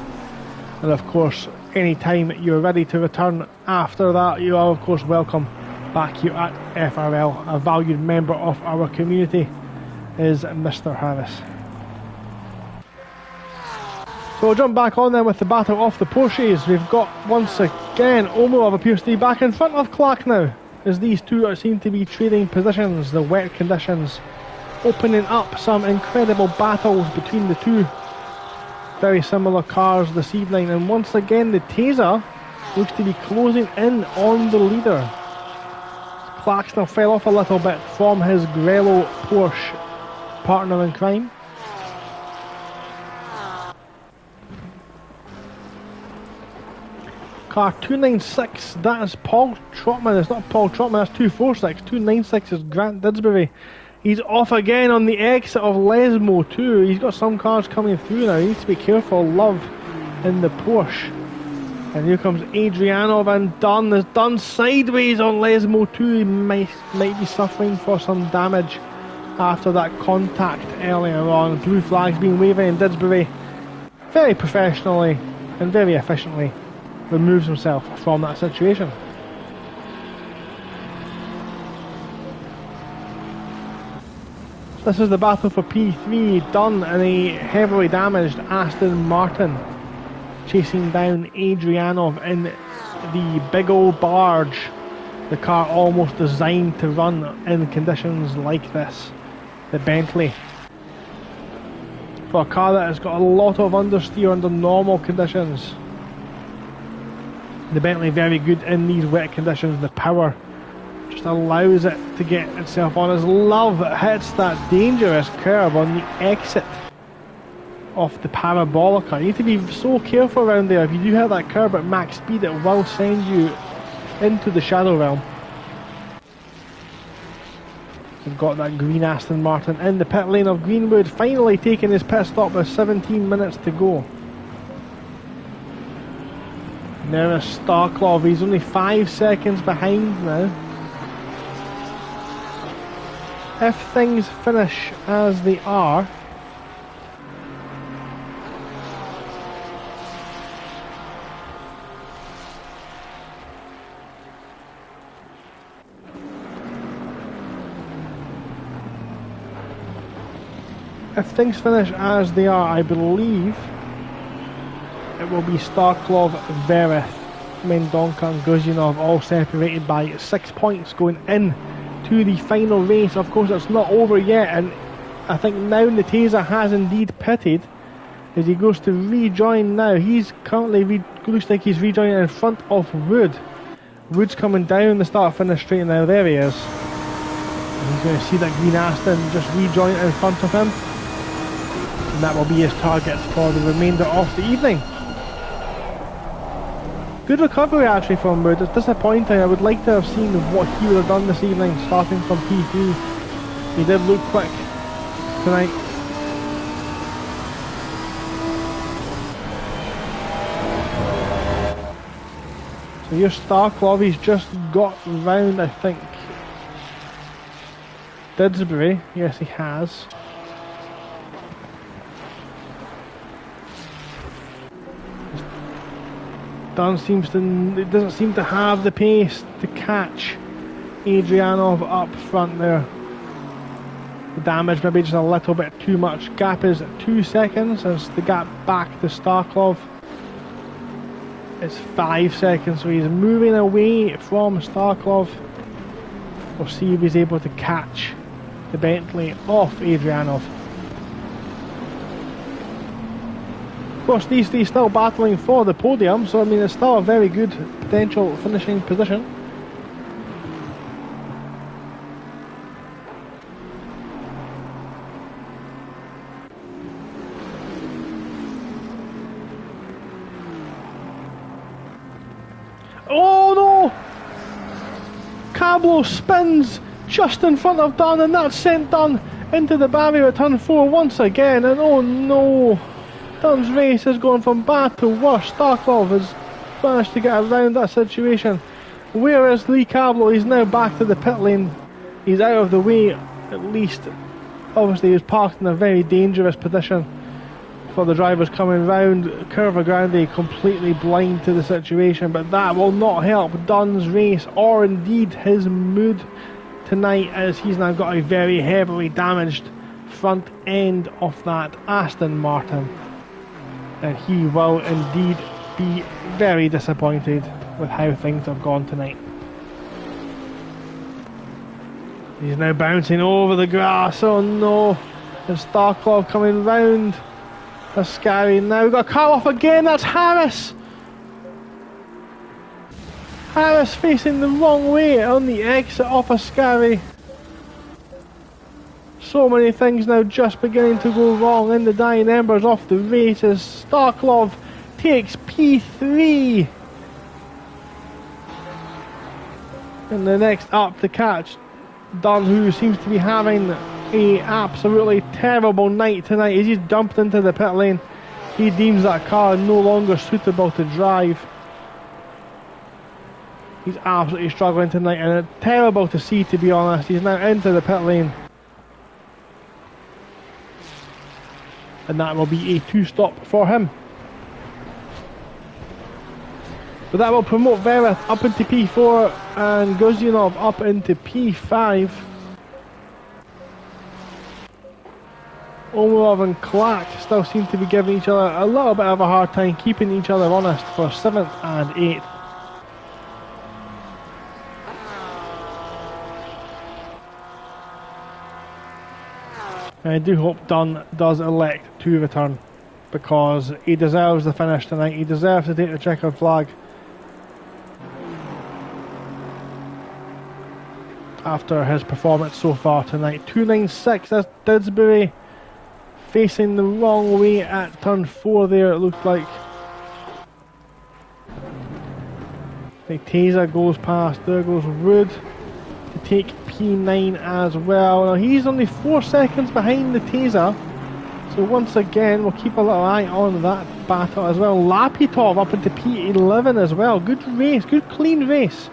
and of course anytime you're ready to return after that, you are of course welcome back here at FRL. A valued member of our community is Mr. Harris. So we'll jump back on then with the battle of the Porsches. We've got, once again, Omarov appears to be back in front of Clark now, as these two seem to be trading positions. The wet conditions opening up some incredible battles between the two very similar cars this evening, and once again the Taser looks to be closing in on the leader. Clark now fell off a little bit from his Grello Porsche partner in crime. Car 296, that is Paul Trotman. It's not Paul Trotman, that's 246. 296 is Grant Didsbury. He's off again on the exit of Lesmo too. He's got some cars coming through now. He needs to be careful. Love in the Porsche. And here comes Adrianov, and Dunn is done sideways on Lesmo too. He might be suffering for some damage after that contact earlier on. Blue flags being waved, and Didsbury very professionally and very efficiently removes himself from that situation. This is the battle for P3. Dunn and a heavily damaged Aston Martin chasing down Adrianov in the big old barge, the car almost designed to run in conditions like this, the Bentley. For a car that has got a lot of understeer under normal conditions, the Bentley very good in these wet conditions. The power just allows it to get itself on as Love hits that dangerous curve on the exit of the Parabolica. You need to be so careful around there. If you do hit that curve at max speed, it will send you into the shadow realm. We've got that green Aston Martin in the pit lane of Greenwood, finally taking his pit stop with 17 minutes to go. Now is Starklov, he's only 5 seconds behind now. If things finish as they are, I believe it will be Starklov, Verith, Mendonca and Gruzinov all separated by 6 points going in to the final race. Of course it's not over yet, and I think now Neteza has indeed pitted as he goes to rejoin now. He's currently, looks like he's rejoining in front of Wood. Wood's coming down the start finish straight now, there he is. He's going to see that green Aston just rejoin in front of him. And that will be his target for the remainder of the evening. Good recovery actually from Wood. It's disappointing. I would like to have seen what he would have done this evening, starting from P3. He did look quick tonight. So here's Starklov. He's just got round, I think, Didsbury. Yes, he has. Dunn doesn't seem to have the pace to catch Adrianov up front there. The damage maybe just a little bit too much. Gap is 2 seconds as the gap back to Starklov. It's 5 seconds, so he's moving away from Starklov. We'll see if he's able to catch the Bentley off Adrianov. Of course, these three still battling for the podium, so I mean it's still a very good potential finishing position. Oh no! Cablo spins just in front of Dunn, and that's sent Dunn into the barrier at turn 4 once again, and oh no! Dunn's race has gone from bad to worse. Starklov has managed to get around that situation. Where is Lee Cablo? He's now back to the pit lane. He's out of the way, at least. Obviously, he's parked in a very dangerous position for the drivers coming round. Curva Grande completely blind to the situation, but that will not help Dunn's race or indeed his mood tonight, as he's now got a very heavily damaged front end of that Aston Martin. And he will indeed be very disappointed with how things have gone tonight. He's now bouncing over the grass, oh no! And Starklov coming round. That's scary. Now we've got a car off again, that's Harris! Harris facing the wrong way on the exit off Ascari. So many things now just beginning to go wrong in the dying embers off the race as Starklov takes P3. And the next up to catch Dunn, who seems to be having a absolutely terrible night tonight as he's dumped into the pit lane. He deems that car no longer suitable to drive. He's absolutely struggling tonight, and it's terrible to see, to be honest. He's now into the pit lane. And that will be a 2-stop for him. But that will promote Vereth up into P4 and Guzyanov up into P5. Omarov and Clark still seem to be giving each other a little bit of a hard time, keeping each other honest for 7th and 8th. I do hope Dunn does elect to return, because he deserves the finish tonight. He deserves to take the checkered flag after his performance so far tonight. 296, that's Didsbury facing the wrong way at turn 4 there, it looked like. The Taser goes past, there goes Wood to take P9 as well. Now he's only 4 seconds behind the Taser, so once again we'll keep a little eye on that battle as well. Lapitov up into P11 as well. Good race, good clean race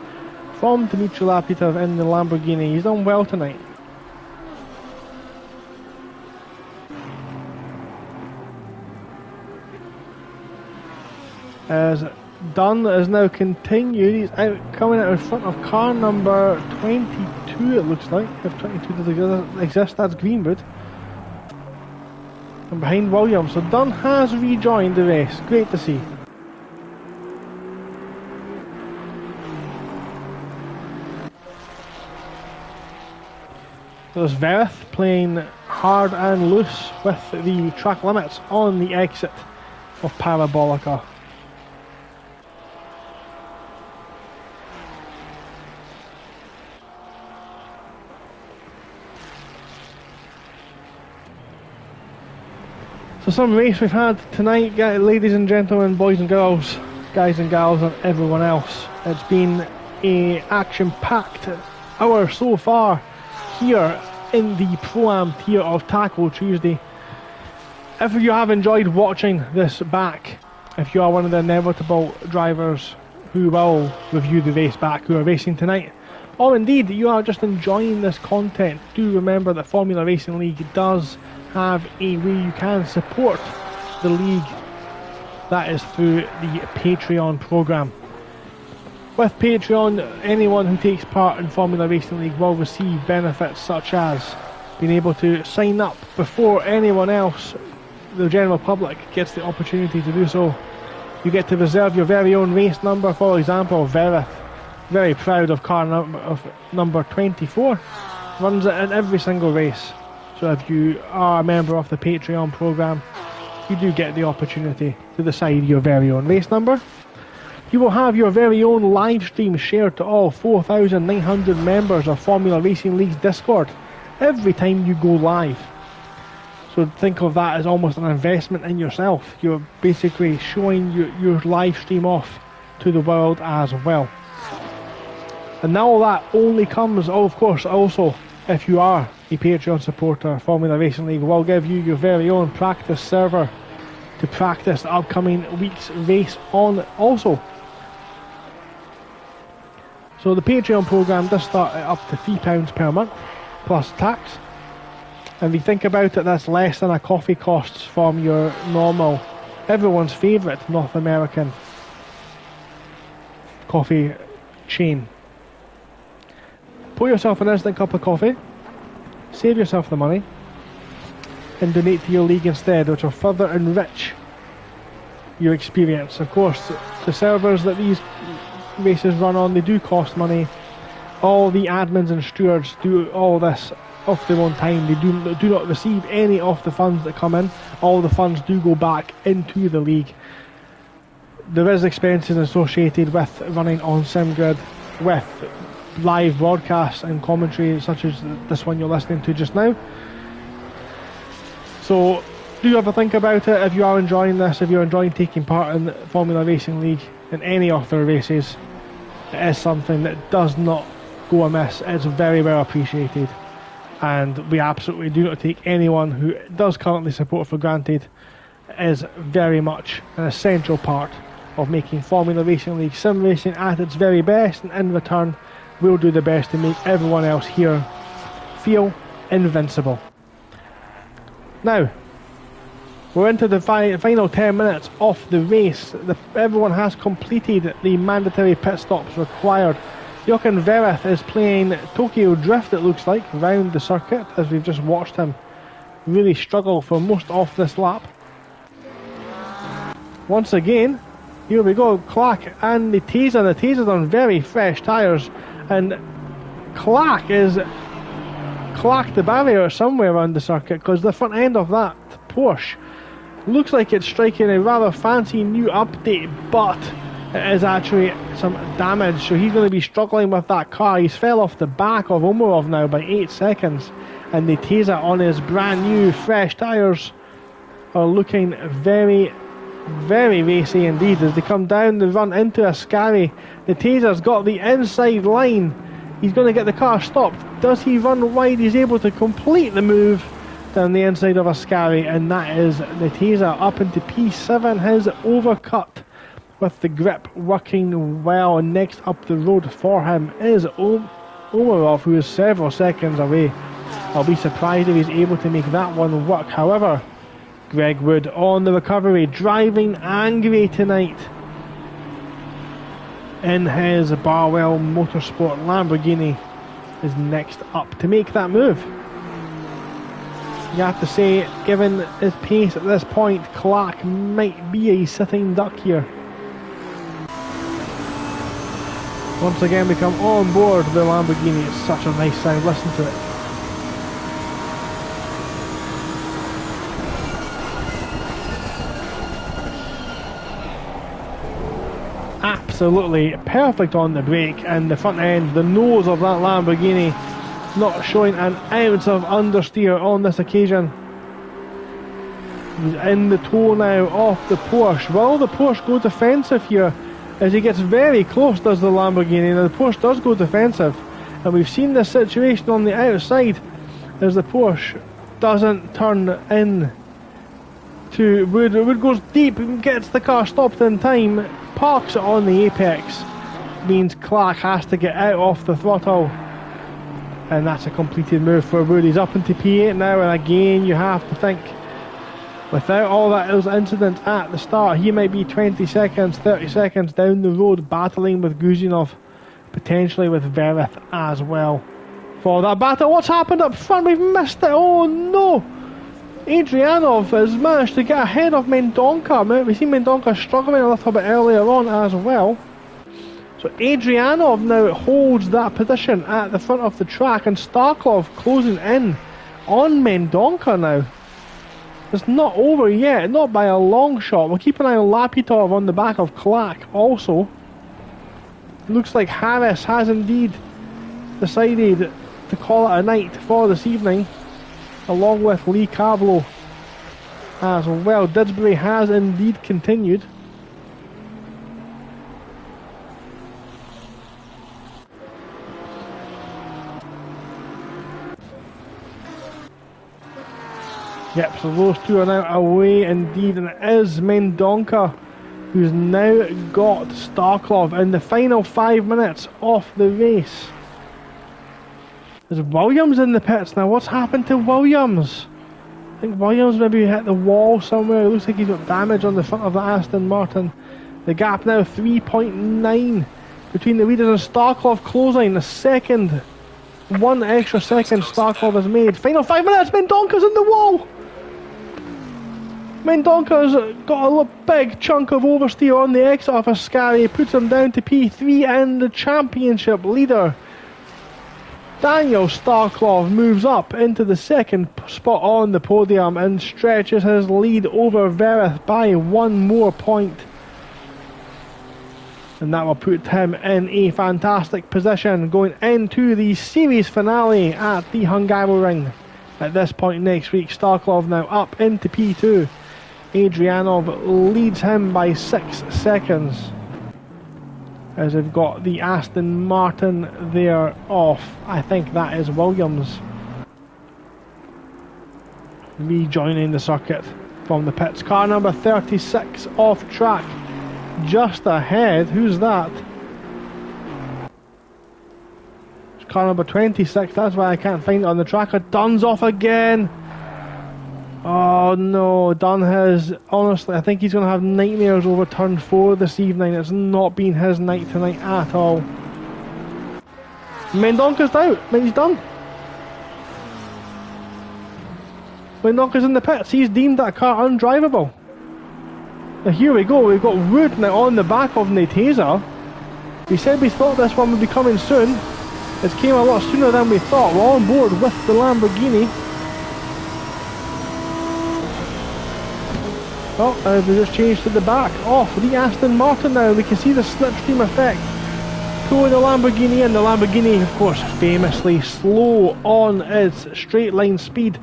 from Dmitry Lapitov in the Lamborghini. He's done well tonight. As Dunn is now continued, he's coming out in front of car number 22, it looks like. If 22 does exist, that's Greenwood. And behind Williams, so Dunn has rejoined the race. Great to see. There's Vereth playing hard and loose with the track limits on the exit of Parabolica. So some race we've had tonight, ladies and gentlemen, boys and girls, guys and gals, and everyone else. It's been a action-packed hour so far here in the Pro-Am tier of Tackle Tuesday. If you have enjoyed watching this back, if you are one of the inevitable drivers who will review the race back who are racing tonight, or indeed you are just enjoying this content, do remember that Formula Racing League does have a way you can support the league. That is through the Patreon program. With Patreon, anyone who takes part in Formula Racing League will receive benefits such as being able to sign up before anyone else, the general public, gets the opportunity to do so. You get to reserve your very own race number. For example, Verith, very proud of car number 24, runs it in every single race. So if you are a member of the Patreon program, you do get the opportunity to decide your very own race number. You will have your very own live stream shared to all 4,900 members of Formula Racing League's Discord every time you go live. So think of that as almost an investment in yourself. You're basically showing your live stream off to the world as well. And now that only comes, of course, also if you are a Patreon supporter. Formula Racing League will give you your very own practice server to practice the upcoming week's race on also. So the Patreon program does start at up to £3 per month plus tax, and if you think about it, that's less than a coffee costs from your normal, everyone's favourite North American coffee chain. Pour yourself an instant cup of coffee, save yourself the money, and donate to your league instead, which will further enrich your experience. Of course, the servers that these races run on, they do cost money. All the admins and stewards do all this off their own time. They do not receive any of the funds that come in. All the funds do go back into the league. There is expenses associated with running on SimGrid, with live broadcasts and commentary such as this one you're listening to just now. So do have a think about it. If you are enjoying this, if you're enjoying taking part in the Formula Racing League in any of their races, it is something that does not go amiss. It's very well appreciated, and we absolutely do not take anyone who does currently support for granted. It is very much an essential part of making Formula Racing League sim racing at its very best, and in return we'll do the best to make everyone else here feel invincible. Now, we're into the final 10 minutes of the race. Everyone has completed the mandatory pit stops required. Jochen Verith is playing Tokyo Drift, it looks like, round the circuit, as we've just watched him really struggle for most of this lap. Once again, here we go, Clark and the Taser. The Taser's on very fresh tyres, and Clark is clacked the barrier somewhere around the circuit, because the front end of that Porsche looks like it's striking a rather fancy new update, but it is actually some damage, so he's going to be struggling with that car. He's fell off the back of Omarov now by 8 seconds, and the Taser on his brand new fresh tyres are looking very, very racy indeed. As they come down, they run into Ascari. The Taser's got the inside line. He's going to get the car stopped. Does he run wide? He's able to complete the move down the inside of Ascari, and that is the Taser up into P7. His overcut with the grip working well, and next up the road for him is Omarov, who is several seconds away. I'll be surprised if he's able to make that one work. However, Greg Wood on the recovery, driving angry tonight in his Barwell Motorsport Lamborghini, is next up to make that move. You have to say, given his pace at this point, Clark might be a sitting duck here. Once again we come on board the Lamborghini. It's such a nice sound, listen to it. Absolutely perfect on the brake, and the front end, the nose of that Lamborghini, not showing an ounce of understeer on this occasion. He's in the toe now off the Porsche. Will the Porsche go defensive here? As he gets very close, does the Lamborghini. Now the Porsche does go defensive. And we've seen this situation on the outside as the Porsche doesn't turn in to Wood. Wood goes deep and gets the car stopped in time, parks it on the apex. Means Clark has to get out off the throttle. And that's a completed move for Wood. He's up into P8 now, and again you have to think, without all those incidents at the start, he might be 20 seconds, 30 seconds down the road battling with Guzhinov, potentially with Verith as well. For that battle, what's happened up front? We've missed it. Oh no! Adrianov has managed to get ahead of Mendonca. We've seen Mendonca struggling a little bit earlier on as well. So Adrianov now holds that position at the front of the track, and Starkov closing in on Mendonca now. It's not over yet, not by a long shot. We'll keep an eye on Lapitov on the back of Clark also. Looks like Harris has indeed decided to call it a night for this evening, along with Lee Cablo as well. Didsbury has indeed continued. Yep, so those two are now away indeed, and it is Mendonca who's now got Starkov in the final 5 minutes of the race. There's Williams in the pits now. What's happened to Williams? I think Williams maybe hit the wall somewhere. It looks like he's got damage on the front of the Aston Martin. The gap now 3.9 between the leaders, and Starkov closing the second. 1 extra second Starkov has made. Final 5 minutes, Mendonca's in the wall! Mendonca's got a big chunk of oversteer on the exit of Ascari, puts him down to P3, and the championship leader Daniel Starkov moves up into the second spot on the podium and stretches his lead over Verith by 1 more point. And that will put him in a fantastic position going into the series finale at the Hungaroring. At this point next week, Starkov now up into P2. Adrianov leads him by 6 seconds as they've got the Aston Martin there off. I think that is Williams rejoining the circuit from the pits. Car number 36 off track just ahead. Who's that? It's car number 26. That's why I can't find it on the tracker. Dunn's off again. Oh no, Dunn has, honestly, I think he's going to have nightmares over turn 4 this evening. It's not been his night tonight at all. Mendonca's out, he's done. Mendonca's in the pits, he's deemed that car undrivable. Now here we go, we've got Wood now on the back of Neteza. We said we thought this one would be coming soon. It came a lot sooner than we thought. We're on board with the Lamborghini. Oh, they just changed to the back off the Aston Martin now. We can see the slipstream effect pulling the Lamborghini in. The Lamborghini, of course, famously slow on its straight line speed,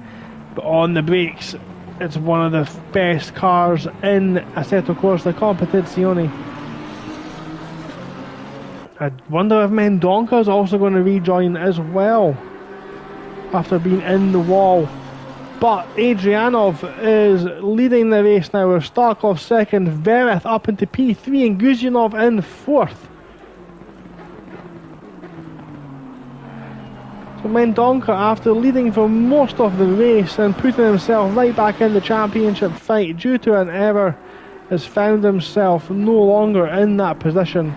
but on the brakes, it's one of the best cars in Assetto Corsa Competizione. I wonder if Mendonca is also going to rejoin as well after being in the wall. But Adrianov is leading the race now with Starkov second, Verith up into P3 and Guzhinov in 4th. So Mendonca, after leading for most of the race and putting himself right back in the championship fight due to an error, has found himself no longer in that position.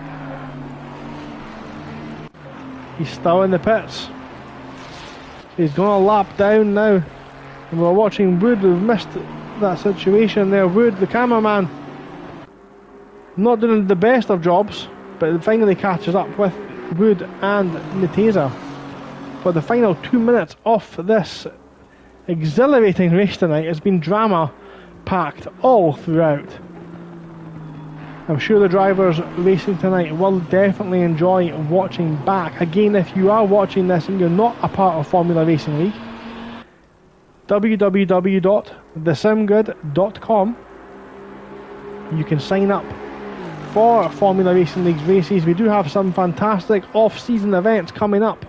He's still in the pits. He's going to lap down now. And we're watching Wood. We've missed that situation there. Wood, the cameraman, not doing the best of jobs, but it finally catches up with Wood and Neteza for the final 2 minutes of this exhilarating race tonight. It's been drama packed all throughout. I'm sure the drivers racing tonight will definitely enjoy watching back. Again, if you are watching this and you're not a part of Formula Racing League, www.thesimgrid.com. You can sign up for Formula Racing League's races. We do have some fantastic off-season events coming up.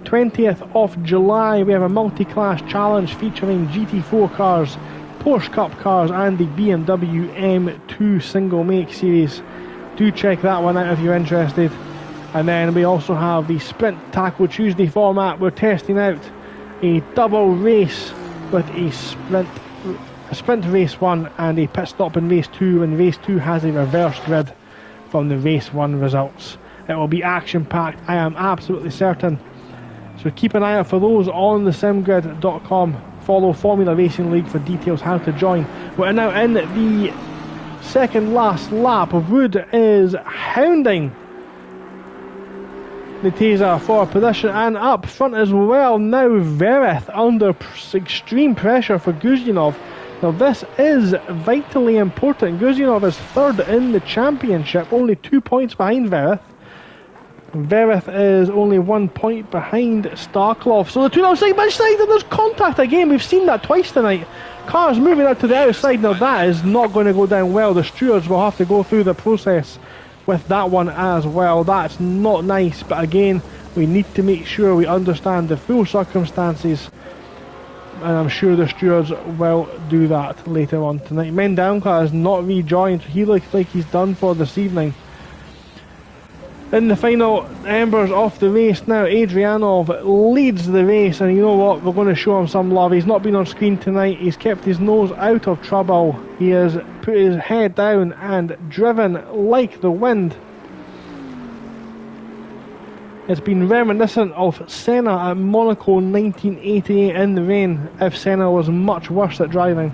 20th of July we have a multi-class challenge featuring GT4 cars, Porsche Cup cars and the BMW M2 single make series. Do check that one out if you're interested. And then we also have the Sprint Taco Tuesday format. We're testing out a double race with a sprint race 1 and a pit stop in race 2, and race 2 has a reverse grid from the race 1 results. It will be action packed, I am absolutely certain. So keep an eye out for those on thesimgrid.com. Follow Formula Racing League for details how to join. We're now in the second last lap. Wood is hounding Neteza for position, and up front as well now Vereth under extreme pressure for Guzyanov. Now this is vitally important. Guzyanov is third in the championship, only 2 points behind Vereth. Vereth is only 1 point behind Starklov. So the two now side by side, and there's contact again. We've seen that twice tonight. Cars moving out to the outside. Now that is not going to go down well. The stewards will have to go through the process with that one as well. That's not nice, but again, we need to make sure we understand the full circumstances, and I'm sure the stewards will do that later on tonight. Mendonca has not rejoined, so he looks like he's done for this evening. In the final embers of the race now, Adrianov leads the race, and you know what, we're going to show him some love. He's not been on screen tonight, he's kept his nose out of trouble, he has put his head down and driven like the wind. It's been reminiscent of Senna at Monaco 1988 in the rain, if Senna was much worse at driving.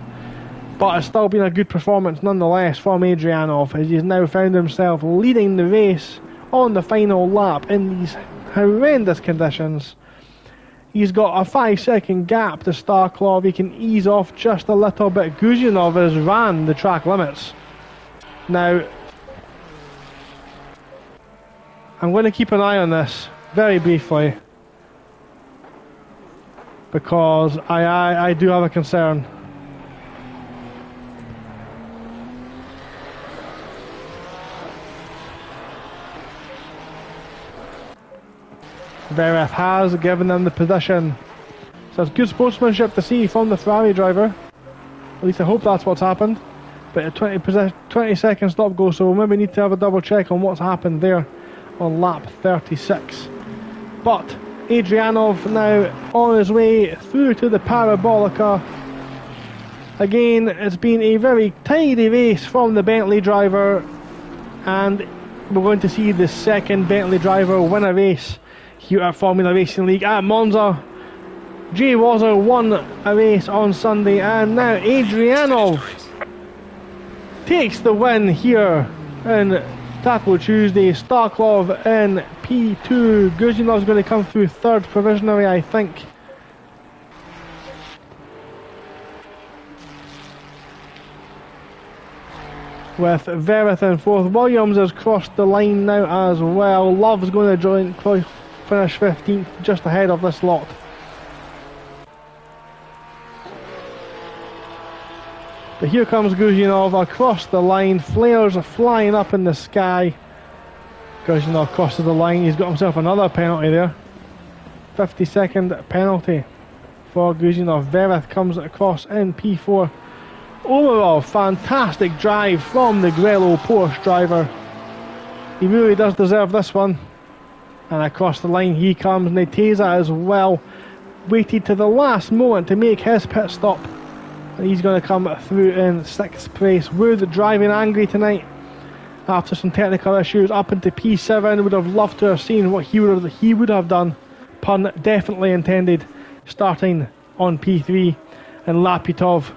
But it's still been a good performance nonetheless from Adrianov, as he's now found himself leading the race on the final lap in these horrendous conditions. He's got a 5-second gap to Starklov. He can ease off just a little bit. Guzyanov has ran the track limits. Now, I'm going to keep an eye on this very briefly, because I do have a concern. Vereth has given them the position. So it's good sportsmanship to see from the Ferrari driver. At least I hope that's what's happened. But a 20 second stop go, so we'll maybe need to have a double check on what's happened there on lap 36. But Adrianov now on his way through to the Parabolica. Again, it's been a very tidy race from the Bentley driver, and we're going to see the second Bentley driver win a race here at Formula Racing League at Monza. Jay Wazzer won a race on Sunday, and now Adrianov takes the win here in Taco Tuesday. Starklov in P2. Guzyanov's going to come through third provisionally, I think. With Vereth in fourth. Williams has crossed the line now as well. Love's going to join, finish 15th, just ahead of this lot. But here comes Guzyanov across the line. Flares are flying up in the sky. Guzyanov crosses the line. He's got himself another penalty there. 50-second penalty for Guzyanov. Vereth comes across in P4. Overall, fantastic drive from the Grello Porsche driver. He really does deserve this one. And across the line he comes. Neteza as well. Waited to the last moment to make his pit stop. And he's going to come through in 6th place. Wood driving angry tonight after some technical issues. Up into P7. Would have loved to have seen what he would have done. Pun definitely intended. Starting on P3. And Lapitov.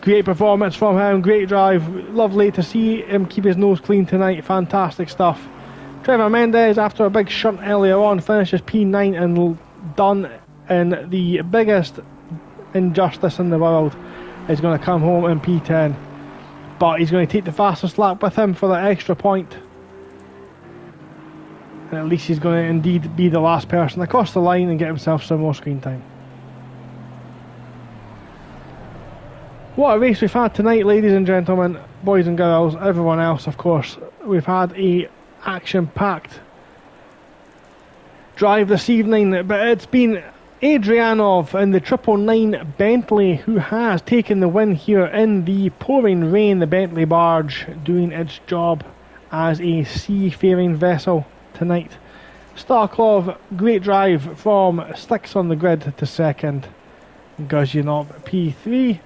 Great performance from him. Great drive. Lovely to see him keep his nose clean tonight. Fantastic stuff. Trevor Mendez, after a big shunt earlier on, finishes P9 and done in the biggest injustice in the world. Is going to come home in P10. But he's going to take the fastest lap with him for that extra point. And at least he's going to indeed be the last person across the line and get himself some more screen time. What a race we've had tonight, ladies and gentlemen, boys and girls, everyone else, of course. We've had a action-packed drive this evening, but it's been Adrianov in the 999 Bentley who has taken the win here in the pouring rain. The Bentley barge doing its job as a seafaring vessel tonight. Starklov, great drive from 6th on the grid to 2nd. Guzhinov P3.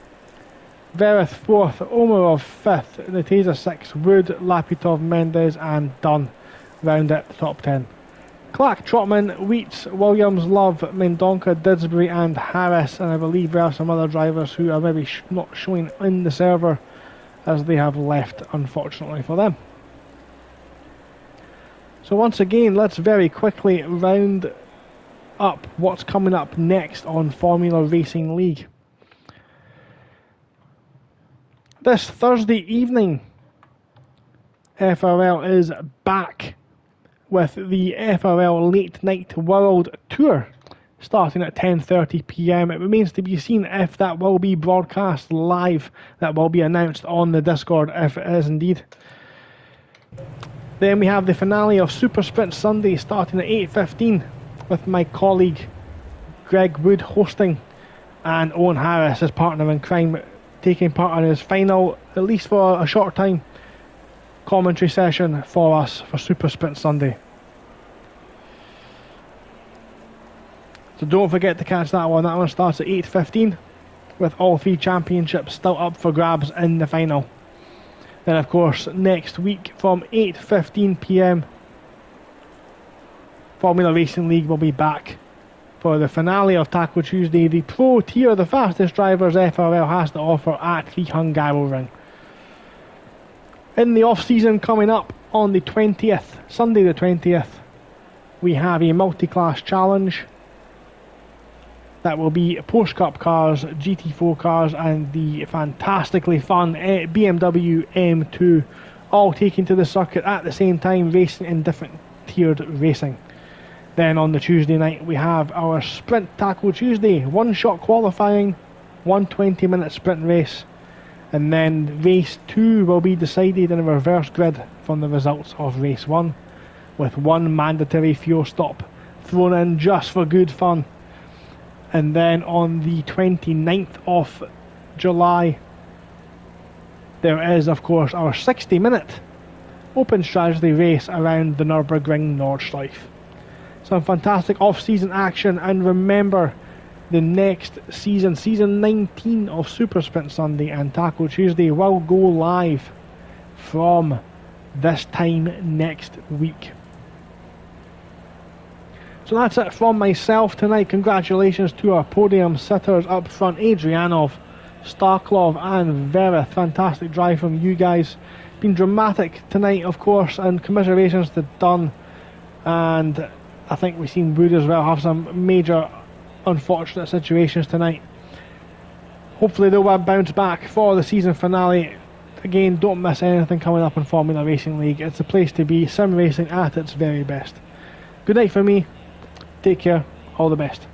Verith 4th, Omarov 5th, Nateza 6th, Wood, Lapitov, Mendez and Dunn round at the top 10. Clark, Trotman, Wheats, Williams, Love, Mendonca, Didsbury and Harris, and I believe there are some other drivers who are maybe not showing in the server as they have left, unfortunately for them. So once again, let's very quickly round up what's coming up next on Formula Racing League. This Thursday evening, FRL is back with the FRL Late Night World Tour starting at 10:30 PM. It remains to be seen if that will be broadcast live. That will be announced on the Discord if it is indeed. Then we have the finale of Super Sprint Sunday starting at 8:15 with my colleague Greg Wood hosting and Owen Harris, his partner in crime, taking part in his final, at least for a short time, commentary session for us for Super Sprint Sunday. So don't forget to catch that one. That one starts at 8:15 with all 3 championships still up for grabs in the final. Then of course next week from 8:15 PM Formula Racing League will be back for the finale of Taco Tuesday, the Pro Tier, the fastest drivers FRL has to offer at the Hungaroring. In the off-season coming up on the 20th, Sunday the 20th, we have a multi-class challenge. That will be Porsche Cup cars, GT4 cars and the fantastically fun BMW M2, all taken to the circuit at the same time, racing in different tiered racing. Then on the Tuesday night we have our Sprint Taco Tuesday, one-shot qualifying, 120-minute sprint race, and then race 2 will be decided in a reverse grid from the results of race 1, with one mandatory fuel stop thrown in just for good fun. And then on the 29th of July there is of course our 60-minute open strategy race around the Nürburgring Nordschleife. Some fantastic off-season action, and remember the next season, season 19 of Super Sprint Sunday and Taco Tuesday will go live from this time next week. So that's it from myself tonight. Congratulations to our podium sitters up front, Adrianov, Starklov and Verith. Fantastic drive from you guys. Been dramatic tonight of course, and commiserations to Dunn, and I think we've seen Wood as well have some major unfortunate situations tonight. Hopefully they'll bounce back for the season finale. Again, don't miss anything coming up in Formula Racing League. It's a place to be, sim racing at its very best. Good night for me. Take care. All the best.